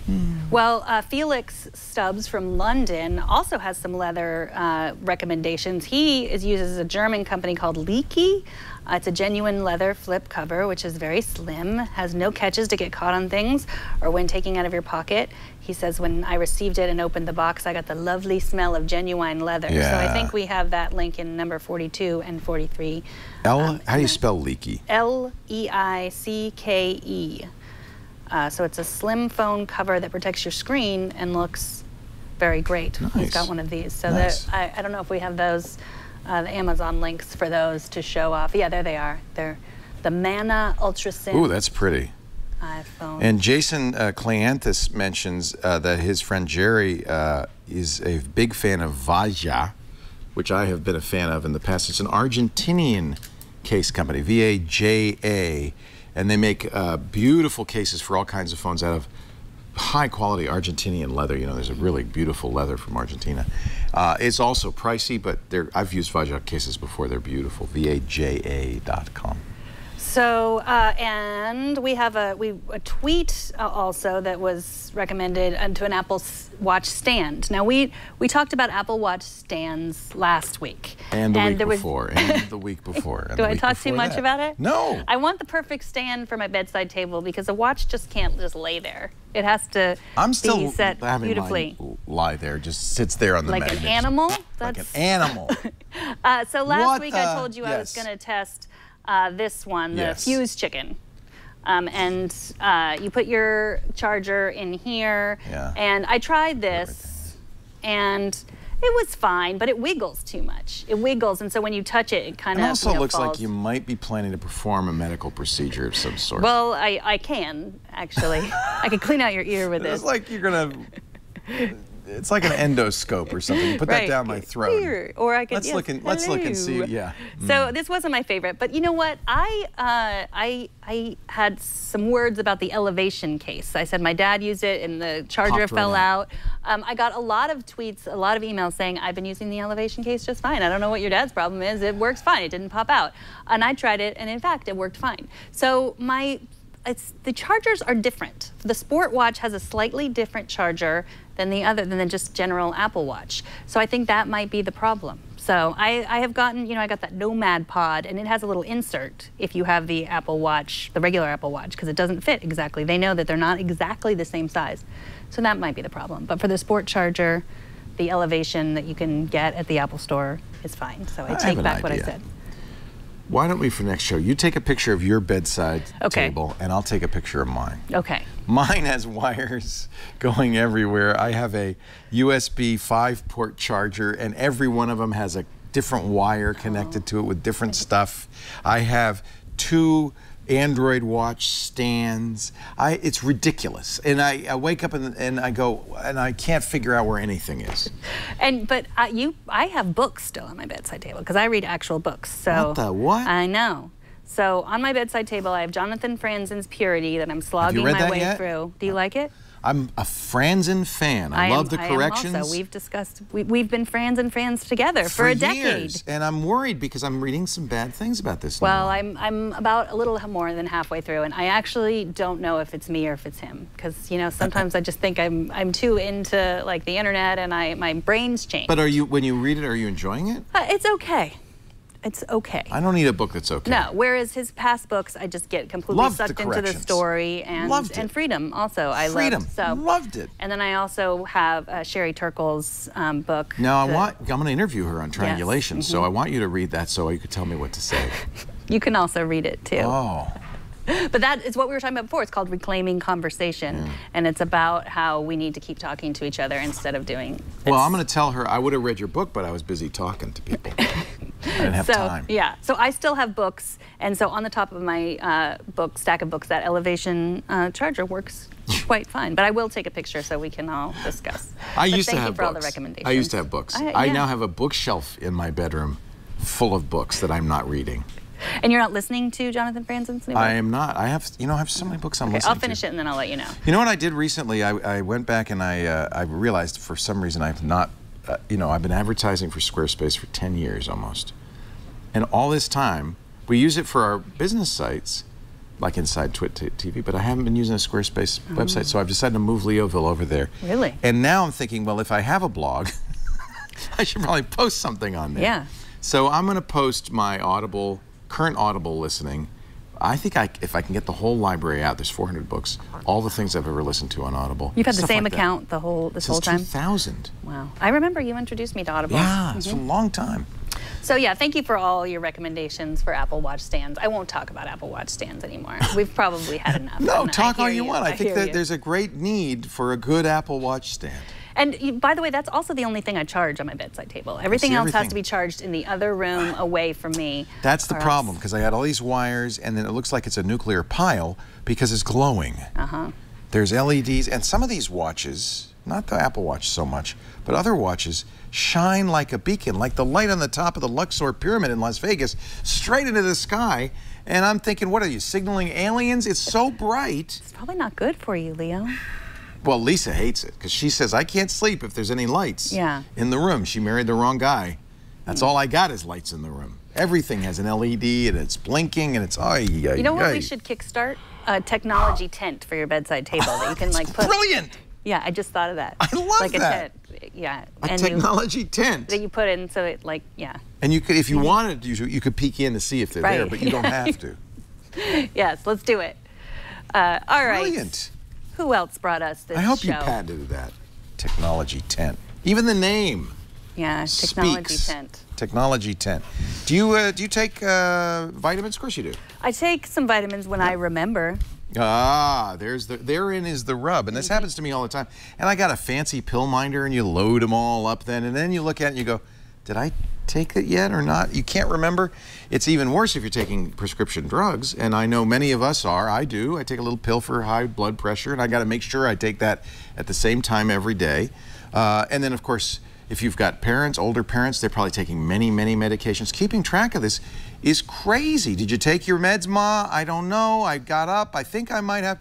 Well, Felix Stubbs from London also has some leather recommendations. He uses a German company called Leaky. It's a genuine leather flip cover, which is very slim, has no catches to get caught on things or when taking out of your pocket. He says, when I received it and opened the box, I got the lovely smell of genuine leather. Yeah. So I think we have that link in number 42 and 43. How do you spell Leaky? L-E-I-C-K-E. So it's a slim phone cover that protects your screen and looks very great. Nice. He's got one of these. So nice. I don't know if we have those. The Amazon links for those to show off. Yeah, there they are. They're the Mana Ultra Thin. Ooh, that's pretty. iPhone. And Jason Cleanthus mentions that his friend Jerry is a big fan of Vaja, which I have been a fan of in the past. It's an Argentinian case company, V-A-J-A, and they make beautiful cases for all kinds of phones out of high-quality Argentinian leather. There's a really beautiful leather from Argentina. It's also pricey, but I've used Vaja cases before. They're beautiful. VAJA.com. So, and we have a tweet also that was recommended to an Apple Watch stand. Now, we talked about Apple Watch stands last week. And the week before. And the week before. Do I talk too much about it? No. I want the perfect stand for my bedside table because a watch just can't just lay there. It has to be set beautifully. Mine lie there, just sits there on the magnet. Like an animal? Like an animal. So last week I told you I was going to test this one, the Fuse Chicken. And you put your charger in here. Yeah. And I tried this, and it was fine, but it wiggles too much. It wiggles, and so when you touch it, it kind of also looks like you might be planning to perform a medical procedure of some sort. Well, I can, actually. I can clean out your ear with this. It's like you're going to... It's like an endoscope or something. You put that down my throat. Here. Or I could. Let's look and see. Yeah. So this wasn't my favorite, but you know what? I had some words about the elevation case. I said my dad used it and the charger fell out. I got a lot of tweets, a lot of emails saying I've been using the elevation case just fine. I don't know what your dad's problem is. It works fine. It didn't pop out. And I tried it, and in fact, it worked fine. So the chargers are different. The Sport Watch has a slightly different charger than the just general Apple Watch. So I think that might be the problem. So I have gotten, I got that Nomad Pod, and it has a little insert if you have the Apple Watch, the regular Apple Watch, because it doesn't fit exactly. They know that they're not exactly the same size. So that might be the problem. But for the sport charger, the elevation that you can get at the Apple Store is fine. So I take back what I said. Why don't we, for next show, you take a picture of your bedside table, and I'll take a picture of mine. Okay. Mine has wires going everywhere. I have a USB 5-port charger, and every one of them has a different wire connected to it with different stuff. I have 2 Android watch stands. It's ridiculous. And I wake up and I go, and I can't figure out where anything is. But I have books still on my bedside table because I read actual books. So what the what? I know. So on my bedside table, I have Jonathan Franzen's Purity that I'm slogging my way through. Do you like it? I'm a Franzen fan. I love the corrections. I am also. We've discussed, we've been Franzen fans together for a decade. Years. And I'm worried because I'm reading some bad things about this. Well, I'm about a little more than halfway through, and I actually don't know if it's me or if it's him, because sometimes I just think I'm too into like the internet, and my brain's changed. But when you read it, are you enjoying it? It's okay. It's okay. I don't need a book that's okay. No, whereas his past books, I just get completely sucked into the story and Freedom also. Loved it. And then I also have Sherry Turkle's book. Now I'm going to interview her on triangulation, so I want you to read that so you could tell me what to say. You can also read it too. Oh. But that is what we were talking about before. It's called Reclaiming Conversation, and it's about how we need to keep talking to each other instead of doing. Well, I'm going to tell her I would have read your book, but I was busy talking to people. I didn't have time. Yeah, so I still have books, and so on the top of my stack of books, that elevation charger works quite fine. But I will take a picture so we can all discuss. I used to have books. Thank you for all the books. recommendations. I used to have books. I now have a bookshelf in my bedroom full of books that I'm not reading. And you're not listening to Jonathan Franzen's new book? I am not. I have so many books I'm listening to. I'll finish it and then I'll let you know. You know what I did recently? I went back and I realized for some reason I've not, I've been advertising for Squarespace for 10 years almost. And all this time, we use it for our business sites, like Inside TV, but I haven't been using a Squarespace website, so I've decided to move Leoville over there. Really? And now I'm thinking, well, if I have a blog, I should probably post something on there. Yeah. So I'm going to post my current Audible listening. I think if I can get the whole library out, there's 400 books, all the things I've ever listened to on Audible. You've had the same account this whole time? Since 2000. Wow. I remember you introduced me to Audible. Yeah, it's a long time. So yeah, thank you for all your recommendations for Apple Watch stands. I won't talk about Apple Watch stands anymore. We've probably had enough. No, talk all you want. I think that there's a great need for a good Apple Watch stand. And by the way, that's also the only thing I charge on my bedside table. Everything else has to be charged in the other room away from me. That's the problem, because I got all these wires, and then it looks like it's a nuclear pile because it's glowing. There's LEDs, and some of these watches, not the Apple Watch so much, but other watches, shine like a beacon, like the light on the top of the Luxor Pyramid in Las Vegas, straight into the sky. And I'm thinking, what are you, signaling aliens? It's so bright. It's probably not good for you, Leo. Well, Lisa hates it because she says, I can't sleep if there's any lights in the room. She married the wrong guy. That's all I got is lights in the room. Everything has an LED and it's blinking and it's, You know what we should kickstart? A technology tent for your bedside table that you can put. Brilliant! Yeah, I just thought of that. I love like that. A tent. Yeah. A technology tent. That you put in so it And you could, if you wanted, you could peek in to see if they're there, but you don't have to. Yes, let's do it. All right. Brilliant. Who else brought us this show? I hope you patented that. Technology tent. Even the name. Yeah, technology tent. Technology tent. Do you take vitamins? Of course you do. I take some vitamins when I remember. Ah, therein is the rub, and this happens to me all the time. And I got a fancy pill minder, and you load them all up then, and then you look at it and you go, did I take it yet or not? You can't remember. It's even worse if you're taking prescription drugs, and I know many of us are. I do. I take a little pill for high blood pressure, and I got to make sure I take that at the same time every day. And then, of course, if you've got parents, older parents, they're probably taking many, many medications. Keeping track of this is crazy. Did you take your meds, Ma? I don't know. I got up. I think I might have.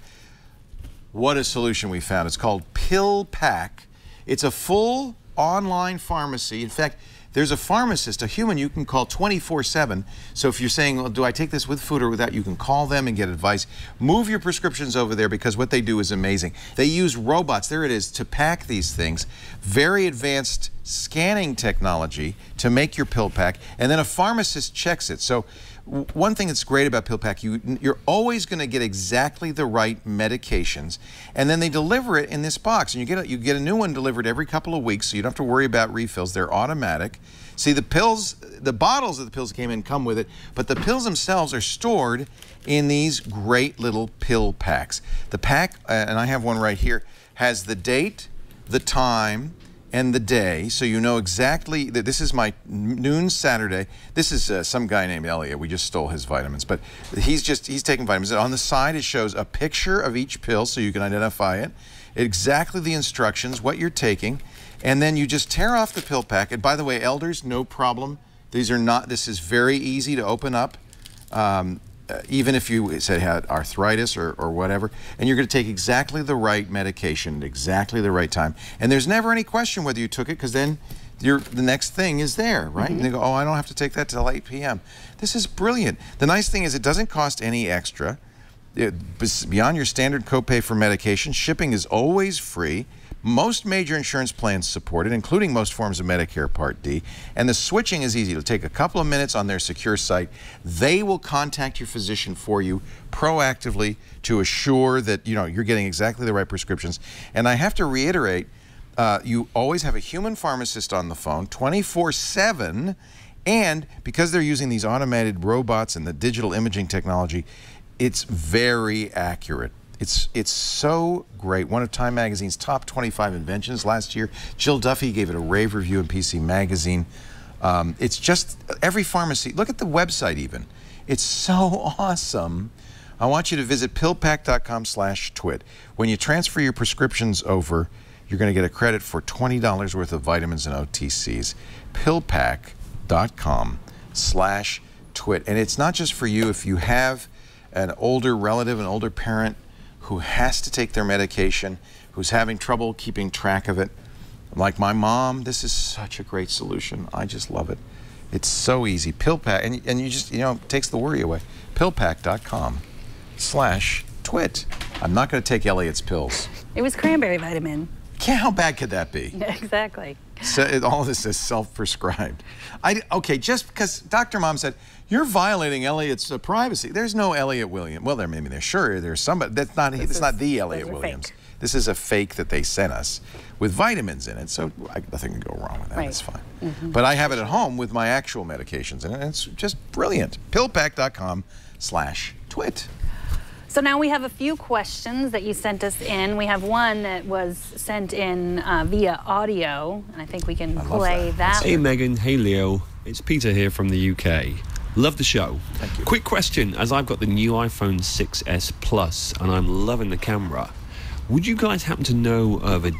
What a solution we found. It's called Pill Pack. It's a full online pharmacy. In fact, there's a pharmacist, a human you can call 24/7. So if you're saying, well, do I take this with food or without, you can call them and get advice. Move your prescriptions over there because what they do is amazing. They use robots, there it is, to pack these things. Very advanced scanning technology to make your pill pack, and then a pharmacist checks it. So one thing that's great about PillPack, you're always going to get exactly the right medications, and then they deliver it in this box, and you get a new one delivered every couple of weeks, so you don't have to worry about refills. They're automatic. See, the pills, the bottles of the pills that came in come with it, but the pills themselves are stored in these great little pill packs. The pack, and I have one right here, has the date, the time, and the day, so you know exactly that this is my noon Saturday. This is some guy named Elliot. We just stole his vitamins, but he's taking vitamins. And on the side, it shows a picture of each pill so you can identify it, exactly the instructions, what you're taking, and then you just tear off the pill pack. And by the way, elders, no problem. This is very easy to open up. Even if you say had arthritis or whatever, and you're going to take exactly the right medication at exactly the right time. And there's never any question whether you took it, because then the next thing is there, right? And they go, oh, I don't have to take that till 8 p.m. This is brilliant. The nice thing is it doesn't cost any extra. Beyond your standard copay for medication, shipping is always free. Most major insurance plans support it, including most forms of Medicare Part D. And the switching is easy. It'll take a couple of minutes on their secure site. They will contact your physician for you proactively to assure that you're getting exactly the right prescriptions. And I have to reiterate, you always have a human pharmacist on the phone 24/7. And because they're using these automated robots and the digital imaging technology, it's very accurate. It's so great. One of Time Magazine's top 25 inventions last year. Jill Duffy gave it a rave review in PC Magazine. It's just every pharmacy. Look at the website even. It's so awesome. I want you to visit pillpack.com/twit. When you transfer your prescriptions over, you're going to get a credit for $20 worth of vitamins and OTCs. Pillpack.com/twit. And it's not just for you. If you have an older relative, an older parent who has to take their medication, who's having trouble keeping track of it, like my mom, this is such a great solution. I just love it. It's so easy. PillPack, and you just, it takes the worry away. Pillpack.com/twit. I'm not going to take Elliot's pills. It was cranberry vitamin. How bad could that be? Exactly. So all this is self-prescribed. Okay, just because Dr. Mom said, you're violating Elliot's privacy. There's no Elliot Williams. Well, there's somebody. It's not the Elliot Williams. Fake. This is a fake that they sent us with vitamins in it, so nothing can go wrong with that. Right. It's fine. But I have it at home with my actual medications in it, and it's just brilliant. Pillpack.com/twit. So now we have a few questions that you sent us in. We have one that was sent in via audio, and I think we can play that. Hey Megan, hey Leo, it's Peter here from the UK. Love the show. Thank you. Quick question, as I've got the new iPhone 6s Plus and I'm loving the camera, would you guys happen to know of a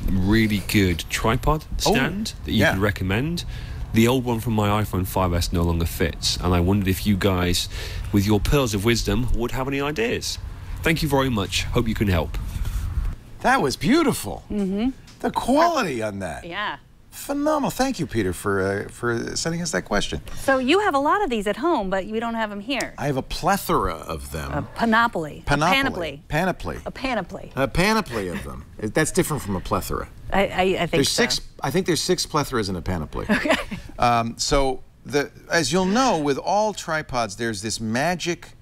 really good tripod stand that you could recommend? The old one from my iPhone 5s no longer fits, and I wondered if you guys, with your pearls of wisdom, would have any ideas. Thank you very much. Hope you can help. That was beautiful. The quality on that. Yeah. Phenomenal. Thank you, Peter, for sending us that question. So you have a lot of these at home, but you don't have them here. I have a plethora of them. A panoply. Panoply. Panoply. Panoply. A panoply. A panoply of them. That's different from a plethora. I think there's so. I think there's 6 plethoras in a panoply. Okay. As you'll know, with all tripods, there's this magic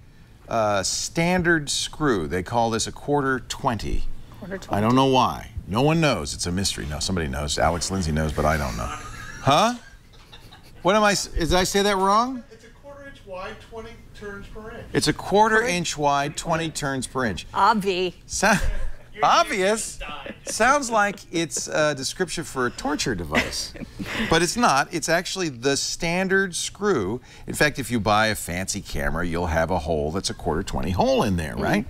standard screw. They call this a quarter 20. Quarter 20. I don't know why. No one knows. It's a mystery. No, somebody knows. Alex Lindsay knows, but I don't know. Huh? What am I? Did I say that wrong? It's a quarter-inch wide, 20 turns per inch. It's a quarter-inch wide, 20 turns per inch. Obvious. Sounds like it's a description for a torture device. But it's not. It's actually the standard screw. In fact, if you buy a fancy camera, you'll have a hole that's a quarter 20 hole in there, right?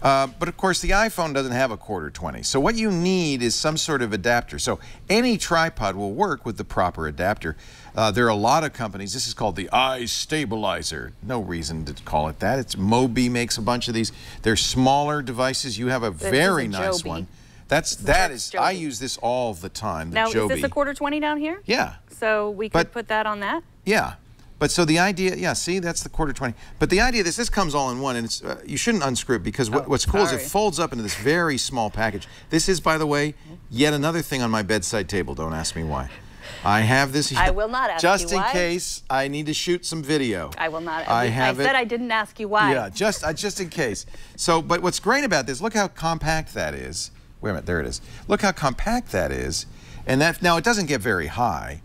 But of course, the iPhone doesn't have a quarter 20. So what you need is some sort of adapter. So any tripod will work with the proper adapter. There are a lot of companies. This is called the iStabilizer. No reason to call it that. Mobi makes a bunch of these. They're smaller devices. You have a very nice one. I use this all the time. Now, is this a quarter 20 down here? Yeah. So we could put that on that? Yeah. But so the idea, yeah, see, that's the quarter 20. But the idea of this comes all in one, and it's you shouldn't unscrew it because what's cool is it folds up into this very small package. This is, by the way, yet another thing on my bedside table. Don't ask me why. I have this. I will not ask you why. Just in case I need to shoot some video. I will not. I said I didn't ask you why. Yeah, just in case. So, but what's great about this? Look how compact that is. Wait a minute, there it is. Look how compact that is, and that now it doesn't get very high.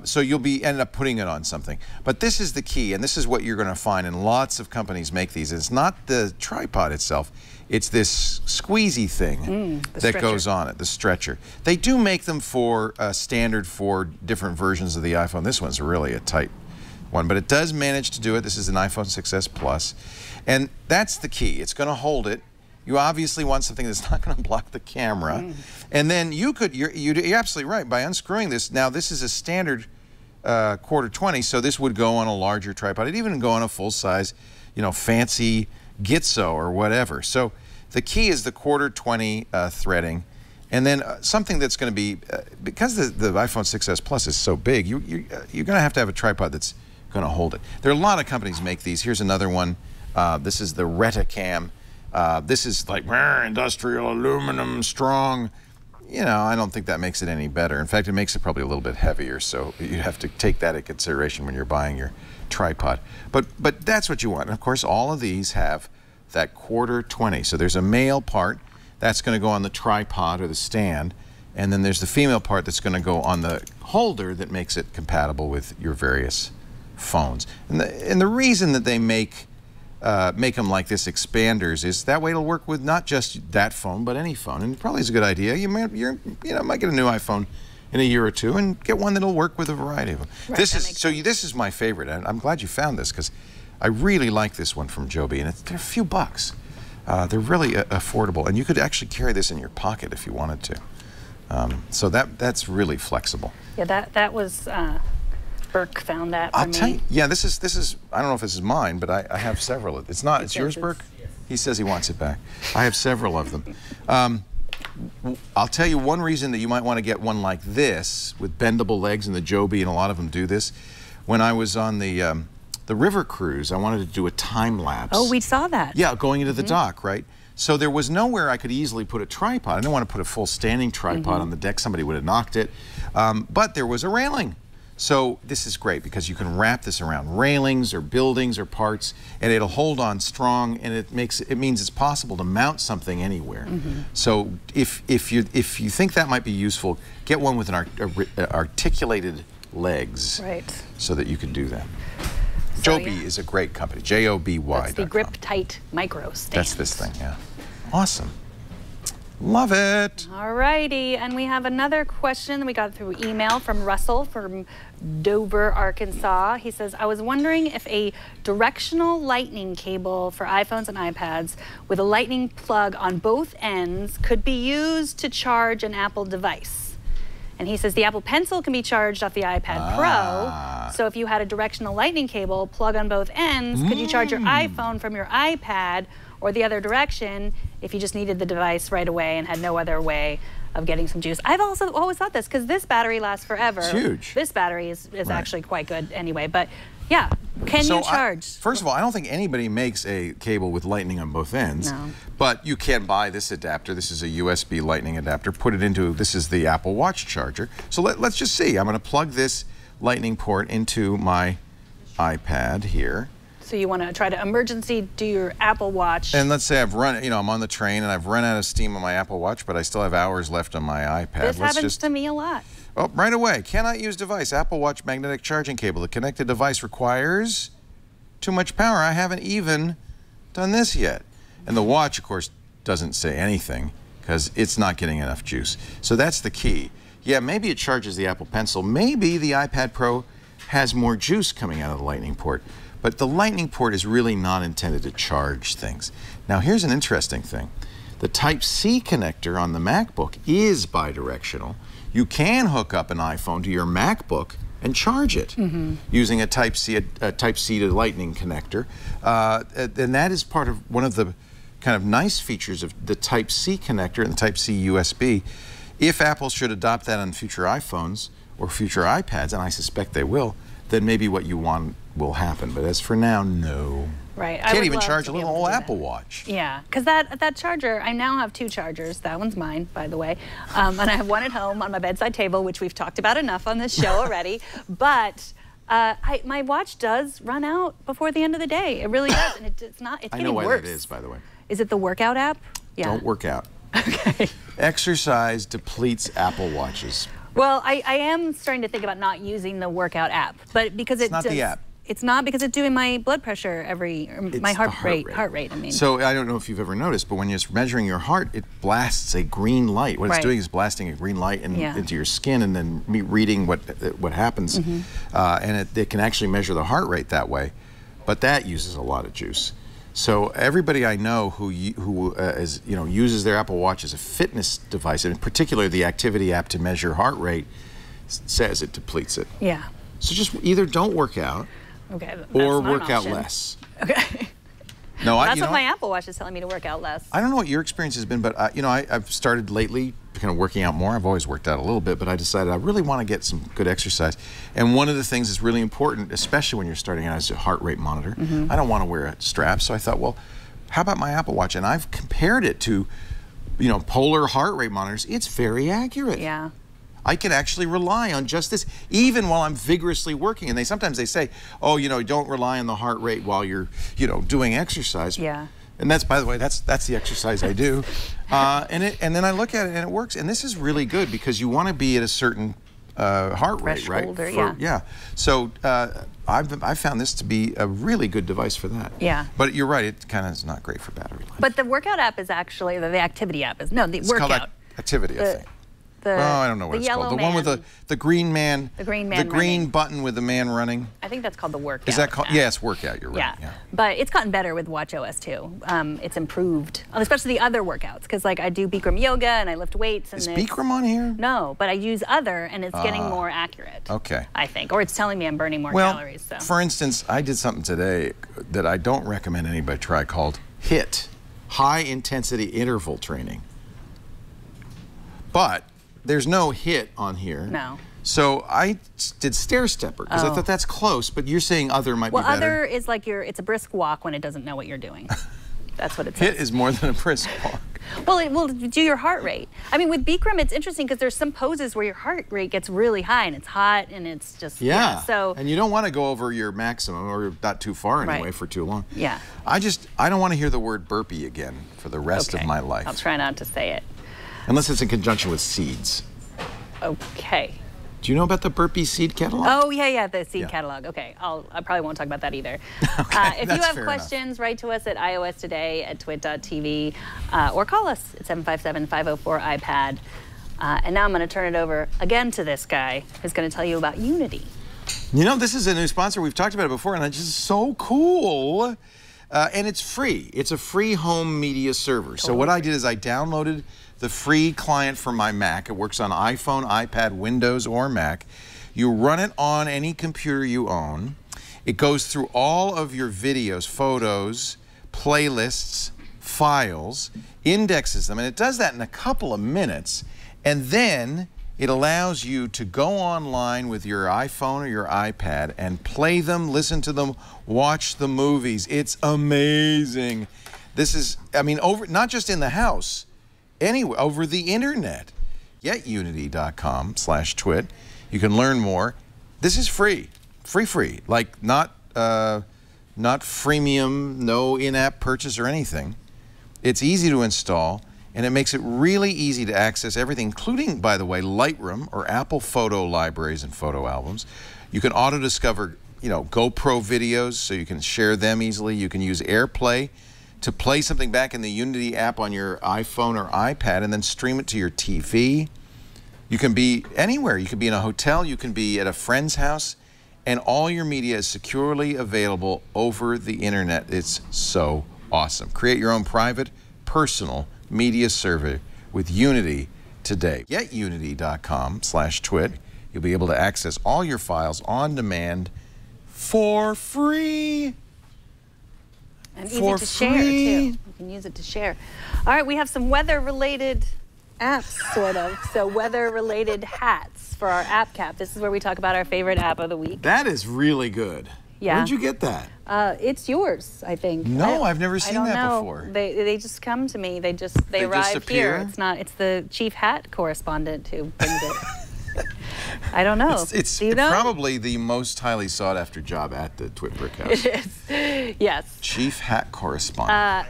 So you'll end up putting it on something. But this is the key, and this is what you're going to find, and lots of companies make these. It's not the tripod itself. It's this squeezy thing that goes on it, the stretcher. They do make them for standard for different versions of the iPhone. This one's really a tight one, but it does manage to do it. This is an iPhone 6s Plus, and that's the key. It's going to hold it. You obviously want something that's not going to block the camera. And then you're absolutely right. By unscrewing this, now this is a standard quarter 20, so this would go on a larger tripod. It'd even go on a full-size, fancy Gitzo or whatever. So the key is the quarter 20 threading. And then something that's going to be, because the iPhone 6s Plus is so big, you're going to have a tripod that's going to hold it. There are a lot of companies make these. Here's another one. This is the Retacam. This is like industrial aluminum strong. I don't think that makes it any better. In fact, it makes it probably a little bit heavier, so you have to take that into consideration when you're buying your tripod. But that's what you want. And of course, all of these have that quarter 20. So there's a male part that's going to go on the tripod or the stand, and then there's the female part that's going to go on the holder that makes it compatible with your various phones. And the reason that they make them like this, expanders, is that way it'll work with not just that phone but any phone, and it probably is a good idea. You might get a new iPhone in a year or two and get one that'll work with a variety of them. Right, this is my favorite. I'm glad you found this because I really like this one from Joby, and they're a few bucks. They're really affordable, and you could actually carry this in your pocket if you wanted to. So that's really flexible. Yeah, that was. Burke found that for me. I'll tell you, yeah, this is, I don't know if this is mine, but I have several. It's yours, Burke? Yes. He says he wants it back. I have several of them. I'll tell you one reason that you might want to get one like this with bendable legs, and the Joby, and a lot of them do this. When I was on the river cruise, I wanted to do a time lapse. Oh, we saw that. Yeah, going into the dock, right? So there was nowhere I could easily put a tripod. I didn't want to put a full standing tripod on the deck. Somebody would have knocked it. But there was a railing. So this is great because you can wrap this around railings or buildings or parts, and it'll hold on strong, and it means it's possible to mount something anywhere. So if you think that might be useful, get one with an articulated legs, right? So that you can do that. So, Joby is a great company. J-O-B-Y. That's the Grip Tight Micro Stand. That's this thing, yeah. Awesome. Love it. All righty, and we have another question that we got through email from Russell from Dover, Arkansas. He says, I was wondering if a directional lightning cable for iPhones and iPads with a lightning plug on both ends could be used to charge an Apple device. And he says the Apple Pencil can be charged off the iPad Pro. So if you had a directional lightning cable plug on both ends, could you charge your iPhone from your iPad or the other direction if you just needed the device right away and had no other way of getting some juice? I've also always thought this because this battery lasts forever. It's huge. This battery is actually quite good anyway. But yeah, can you charge? First of all, I don't think anybody makes a cable with lightning on both ends. No. But you can buy this adapter. This is a USB lightning adapter. Put it into, this is the Apple Watch charger. So let's just see. I'm going to plug this lightning port into my iPad here. So you want to try to emergency do your Apple Watch. And let's say I've run, I'm on the train and I've run out of steam on my Apple Watch, but I still have hours left on my iPad. This happens to me a lot. Oh, right away. Cannot use device. Apple Watch magnetic charging cable. The connected device requires too much power. I haven't even done this yet. And the watch, of course, doesn't say anything because it's not getting enough juice. So that's the key. Yeah, maybe it charges the Apple Pencil. Maybe the iPad Pro has more juice coming out of the lightning port. But the lightning port is really not intended to charge things. Now here's an interesting thing. The Type-C connector on the MacBook is bidirectional. You can hook up an iPhone to your MacBook and charge it using a Type-C to Lightning connector. And that is part of one of the kind of nice features of the Type-C connector and the Type-C USB. If Apple should adopt that on future iPhones or future iPads, and I suspect they will, then maybe what you want will happen. But as for now, no. Right. Can't even charge a little old Apple Watch. Yeah, because that charger, I now have 2 chargers. That one's mine, by the way. And I have one at home on my bedside table, which we've talked about enough on this show already. But my watch does run out before the end of the day. It really does, and it's getting worse. I know why that is, by the way. Is it the workout app? Yeah. Don't work out. Okay. Exercise depletes Apple Watches. Well, I am starting to think about not using the workout app, but because it's not the app. It's not because it's doing my blood pressure my heart rate. I mean. So I don't know if you've ever noticed, but when you're measuring your heart, it blasts a green light. What it's doing is blasting a green light into your skin and then reading what happens. And it can actually measure the heart rate that way, but that uses a lot of juice. So everybody I know who uses their Apple Watch as a fitness device, and in particular the activity app to measure heart rate, says it depletes it. Yeah. So just either don't work out. Okay, or work out less. Okay. No, that's what my Apple Watch is telling me, to work out less. I don't know what your experience has been, but I've started lately kind of working out more. I've always worked out a little bit, but I decided I really want to get some good exercise. And one of the things that's really important, especially when you're starting out, is a heart rate monitor. I don't want to wear a strap, so I thought, well, how about my Apple Watch? And I've compared it to, polar heart rate monitors. It's very accurate. Yeah. I can actually rely on just this, even while I'm vigorously working. And sometimes they say, oh, don't rely on the heart rate while you're, doing exercise. Yeah. And that's, by the way, that's the exercise I do. And then I look at it and it works. And this is really good because you want to be at a certain heart rate, right? Yeah. So I've found this to be a really good device for that. Yeah. But you're right, it kind of is not great for battery life. But the workout app is actually, the activity app is, no, the it's workout. Called activity, I think. I don't know what it's called. The one with the green man. The green man. The green button with the man running. I think that's called the workout. Is that called? Yeah, it's workout. You're right. Yeah. But it's gotten better with watchOS too. It's improved, especially the other workouts, because like I do Bikram yoga and I lift weights. And is Bikram on here? No, but I use other, and it's getting more accurate. Okay. I think, or it's telling me I'm burning more calories. So. For instance, I did something today that I don't recommend anybody try called HIIT, high intensity interval training. But there's no HIIT on here. No. So I did stair stepper because I thought that's close, but you're saying other might be better. Well, other is like it's a brisk walk when it doesn't know what you're doing. That's what it says. HIIT is more than a brisk walk. Well, it will do your heart rate. I mean, with Bikram, it's interesting because there's some poses where your heart rate gets really high and it's hot and it's just so. And you don't want to go over your maximum or not too far anyway for too long. Yeah. I don't want to hear the word burpee again for the rest of my life. I'll try not to say it. Unless it's in conjunction with seeds. Okay. Do you know about the burpee seed catalog? Oh, yeah, the seed catalog. Okay, I probably won't talk about that either. Okay, if you have questions, write to us at iostoday@twit.tv or call us at 757-504-iPad. And now I'm going to turn it over again to this guy who's going to tell you about Unity. This is a new sponsor. We've talked about it before, and it's just so cool. And it's free. It's a free home media server. So what I did is I downloaded the free client for my Mac. It works on iPhone, iPad, Windows, or Mac. You run it on any computer you own. It goes through all of your videos, photos, playlists, files, indexes them, and it does that in a couple of minutes. And then it allows you to go online with your iPhone or your iPad and play them, listen to them, watch the movies. It's amazing. This is, not just in the house, anywhere, over the internet. GetUnity.com/twit. You can learn more. This is free. Free. Like not freemium, no in-app purchase or anything. It's easy to install, and it makes it really easy to access everything, including, by the way, Lightroom or Apple photo libraries and photo albums. You can auto-discover, GoPro videos, so you can share them easily. You can use AirPlay to play something back in the Unity app on your iPhone or iPad and then stream it to your TV. You can be anywhere. You can be in a hotel. You can be at a friend's house. And all your media is securely available over the internet. It's so awesome. Create your own private, personal media server with Unity today. GetUnity.com/twit. You'll be able to access all your files on demand for free. And easy to share, too. You can use it to share. All right, we have some weather-related apps, sort of. So weather-related hats for our app cap. This is where we talk about our favorite app of the week. That is really good. Yeah. Where'd you get that? It's yours, I think. No, I've never seen that before. They just come to me. They arrive here. It's the chief hat correspondent who brings it. I don't know. It's Do you know? probably the most highly sought after job at the Twitbrick House. It is. Yes. Chief hat correspondent.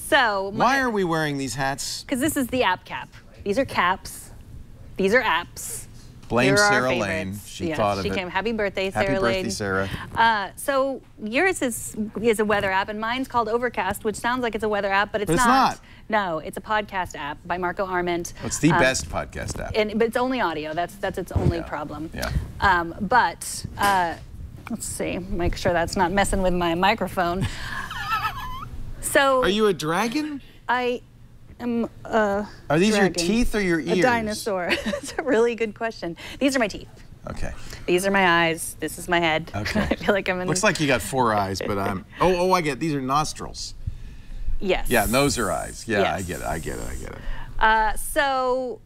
Why are we wearing these hats? Because this is the app cap. These are caps. These are apps. Blame Sarah Lane. She thought of it. She came. Happy birthday, Sarah Happy Lane. birthday, Sarah. So yours is a weather app, and mine's called Overcast, which sounds like it's a weather app, but it's not. No, it's a podcast app by Marco Arment. It's the best podcast app. But it's only audio. That's its only problem. Yeah. Let's see. Make sure that's not messing with my microphone. So. Are you a dragon? I am Are these dragon. your teeth or your ears? A dinosaur. That's a really good question. These are my teeth. Okay. These are my eyes. This is my head. Okay. I feel like I'm in. Looks like you got 4 eyes, but I'm. Oh, I get it. These are nostrils. Yes. Yeah, and those are eyes. Yeah, Yes. I get it. So,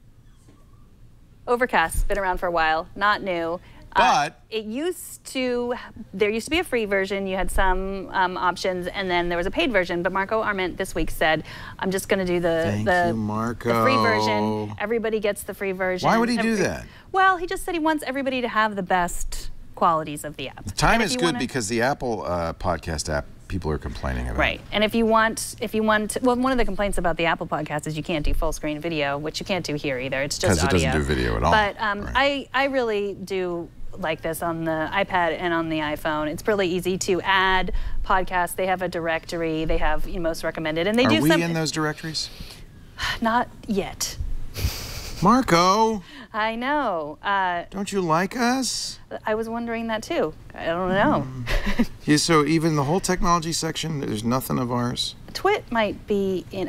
Overcast's been around for a while. Not new. But there used to be a free version. You had some options, and then there was a paid version. But Marco Arment this week said, "I'm just going to do the free version. Everybody gets the free version." Why would he do that? Well, he just said he wants everybody to have the best qualities of the app. The time is good because the Apple podcast app, people are complaining about. Right, and if you want, well, one of the complaints about the Apple podcast is you can't do full screen video, which you can't do here either. It's just audio. Because it doesn't do video at all. But right. I really do like this on the iPad and on the iPhone. It's really easy to add podcasts. They have a directory. They have most recommended, and they do. Are we in those directories? Not yet. Marco. I know. Don't you like us? I was wondering that too. I don't know. Yeah, so even the whole technology section, there's nothing of ours? Twit might be in.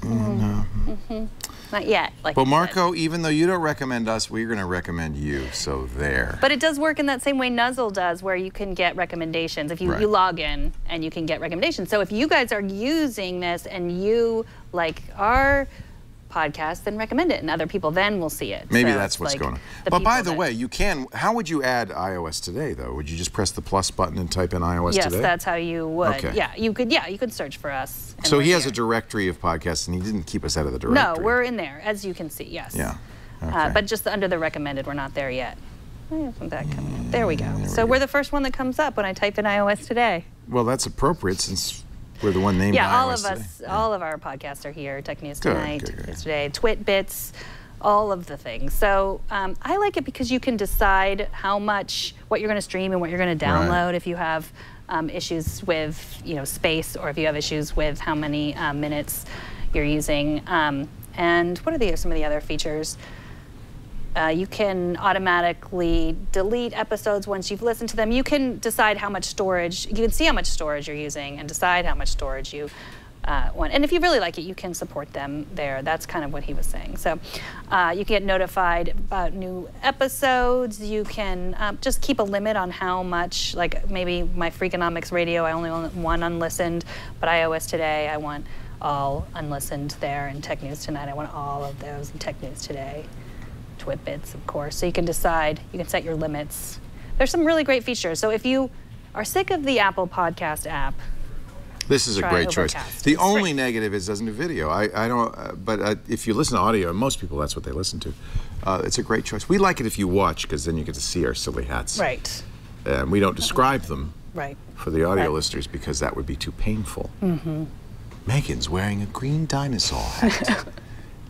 No. Not yet. But Marco, even though you don't recommend us, we're going to recommend you. So there. But it does work in that same way Nuzzle does, where you can get recommendations. If you log in and you can get recommendations. So if you guys are using this and you like our podcast, then recommend it, and other people then will see it. Maybe so that's what's going on. But by the way, you can. How would you add iOS today, though? Would you just press the plus button and type in iOS today? Yes, that's how you would. Okay. Yeah, you could search for us. So he has a directory of podcasts, and he didn't keep us out of the directory. No, we're in there, as you can see. Yes. Yeah. Okay. But just under the recommended, we're not there yet. Isn't that coming up? There we go. So we're the first one that comes up when I type in iOS today. Well, that's appropriate since we're the one named iOS all of today. us, all of our podcasts are here. Tech News Tonight, Tech News Today, Twit Bits, all of the things. So I like it because you can decide what you're going to stream and what you're going to download. Right. If you have issues with space, or if you have issues with how many minutes you're using. And what are some of the other features? You can automatically delete episodes once you've listened to them. You can decide how much storage, you can see how much storage you're using and decide how much storage you want. And if you really like it, you can support them there. That's kind of what he was saying. So you can get notified about new episodes. You can just keep a limit on how much, like maybe my Freakonomics Radio, I only want one unlistened, but iOS Today, I want all unlistened there. And Tech News Tonight, I want all of those in Tech News Today. Twit Bits, of course. So you can decide, you can set your limits. There's some really great features. So if you are sick of the Apple Podcast app, this is a great choice. The only negative is it doesn't do video. I don't, but if you listen to audio, and most people that's what they listen to, it's a great choice. We like it if you watch, because then you get to see our silly hats. Right. And we don't describe them right. for the audio listeners because that would be too painful. Mm-hmm. Megan's wearing a green dinosaur hat.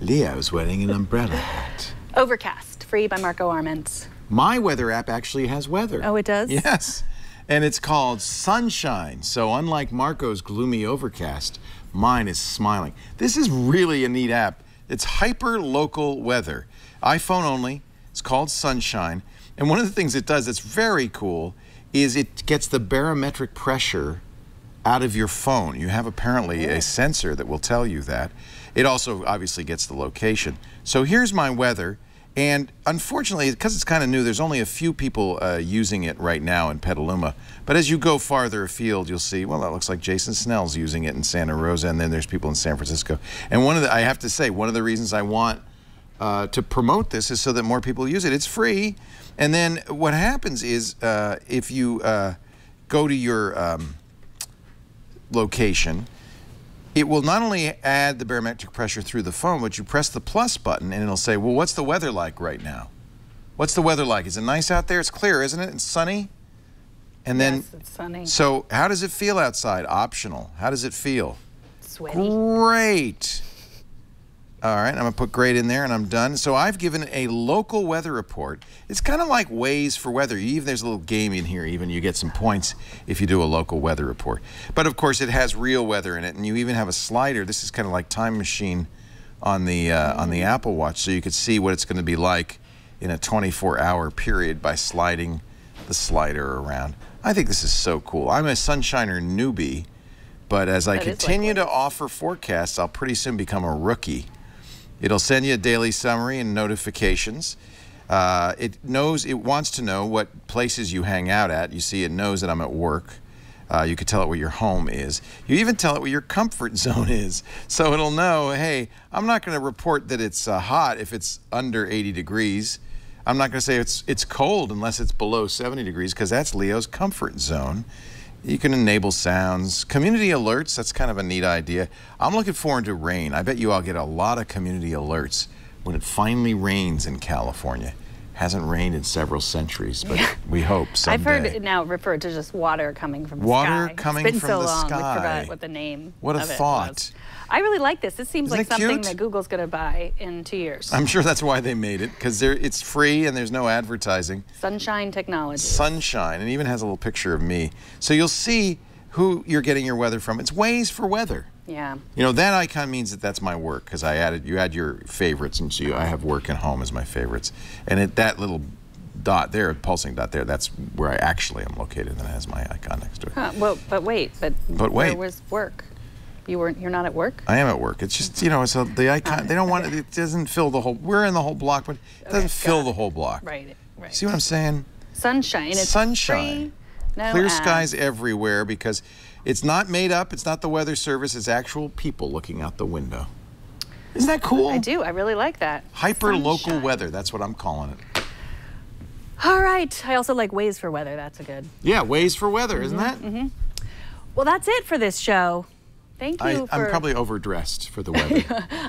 Leo's wearing an umbrella hat. Overcast, free by Marco Arment. My weather app actually has weather. Oh, it does? Yes. And it's called Sunshine. So unlike Marco's gloomy Overcast, mine is smiling. This is really a neat app. It's hyper-local weather. iPhone only. It's called Sunshine. And one of the things it does that's very cool is it gets the barometric pressure out of your phone. You have apparently a sensor that will tell you that. It also obviously gets the location. So here's my weather, And unfortunately, because it's kind of new, there's only a few people using it right now in Petaluma. But as you go farther afield, you'll see, well, that looks like Jason Snell's using it in Santa Rosa, and then there's people in San Francisco. And I have to say, one of the reasons I want to promote this is so that more people use it. It's free. And then what happens is if you go to your location, it will not only add the barometric pressure through the phone, but you press the plus button and it'll say, well, what's the weather like right now? What's the weather like? Is it nice out there? It's clear, isn't it? It's sunny? And then, yes, it's sunny. So how does it feel outside? Optional. How does it feel? Sweaty. Great. All right, I'm going to put great in there and I'm done. So I've given a local weather report. It's kind of like Waze for weather. There's a little game in here, even you get some points if you do a local weather report. But of course it has real weather in it, and you even have a slider. This is kind of like Time Machine on the Apple Watch, so you could see what it's going to be like in a 24-hour period by sliding the slider around. I think this is so cool. I'm a Sunshiner newbie, but as I continue to offer forecasts, I'll pretty soon become a rookie. It'll send you a daily summary and notifications. It wants to know what places you hang out at. You see, it knows that I'm at work. You could tell it what your home is. You even tell it what your comfort zone is. So it'll know, hey, I'm not going to report that it's hot if it's under 80 degrees. I'm not going to say it's cold unless it's below 70 degrees, because that's Leo's comfort zone. You can enable sounds. Community alerts, that's kind of a neat idea. I'm looking forward to rain. I bet you I'll get a lot of community alerts when it finally rains in California. Hasn't rained in several centuries, but we hope someday. I've heard it now referred to just water coming from the sky. Water coming from the sky. It's been so long, we forgot what the name What a of it thought. was. I really like this. This seems like something cute? that Google's going to buy in 2 years. I'm sure that's why they made it, because it's free and there's no advertising. Sunshine technology. Sunshine, and even has a little picture of me. So you'll see who you're getting your weather from. It's Waze for weather. Yeah. You know, that icon means that that's my work, because you add your favorites, and so I have work and home as my favorites. And that little dot there, pulsing dot there, that's where I actually am located, and it has my icon next to it. Well, but wait. Where was work? You're not at work? I am at work. It's just, it's the icon. They don't want it. It doesn't fill the whole. We're in the whole block, but it doesn't fill the whole block. Right. See what I'm saying? Sunshine. It's sunshine. Free, no clear ads. skies everywhere, because it's not made up. It's not the weather service. It's actual people looking out the window. Isn't that cool? I do. I really like that. Hyper local weather. That's what I'm calling it. All right. I also like Waze for weather. That's a good. Yeah, Waze for weather, isn't that? Mm-hmm. Well, that's it for this show. Thank you. I'm probably overdressed for the weather.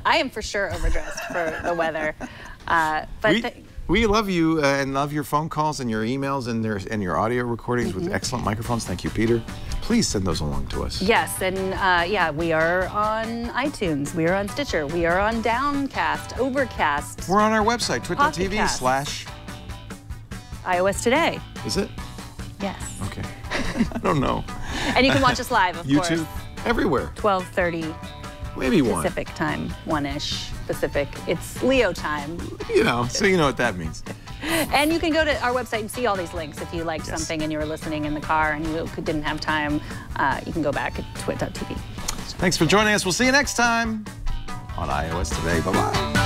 I am for sure overdressed for the weather. We love you and love your phone calls and your emails and your audio recordings with excellent microphones. Thank you, Peter. Please send those along to us. Yes, and yeah, we are on iTunes. We are on Stitcher. We are on Downcast, Overcast. We're on our website, twit.tv/ iOS Today. Is it? Yes. Okay. I don't know. And you can watch us live, of course. YouTube, everywhere. 12:30 Maybe 1. Pacific time, 1-ish Pacific. It's Leo time. So you know what that means. And you can go to our website and see all these links if you liked something and you were listening in the car and you didn't have time. You can go back at twit.tv. Thanks for joining us. We'll see you next time on iOS Today. Bye-bye.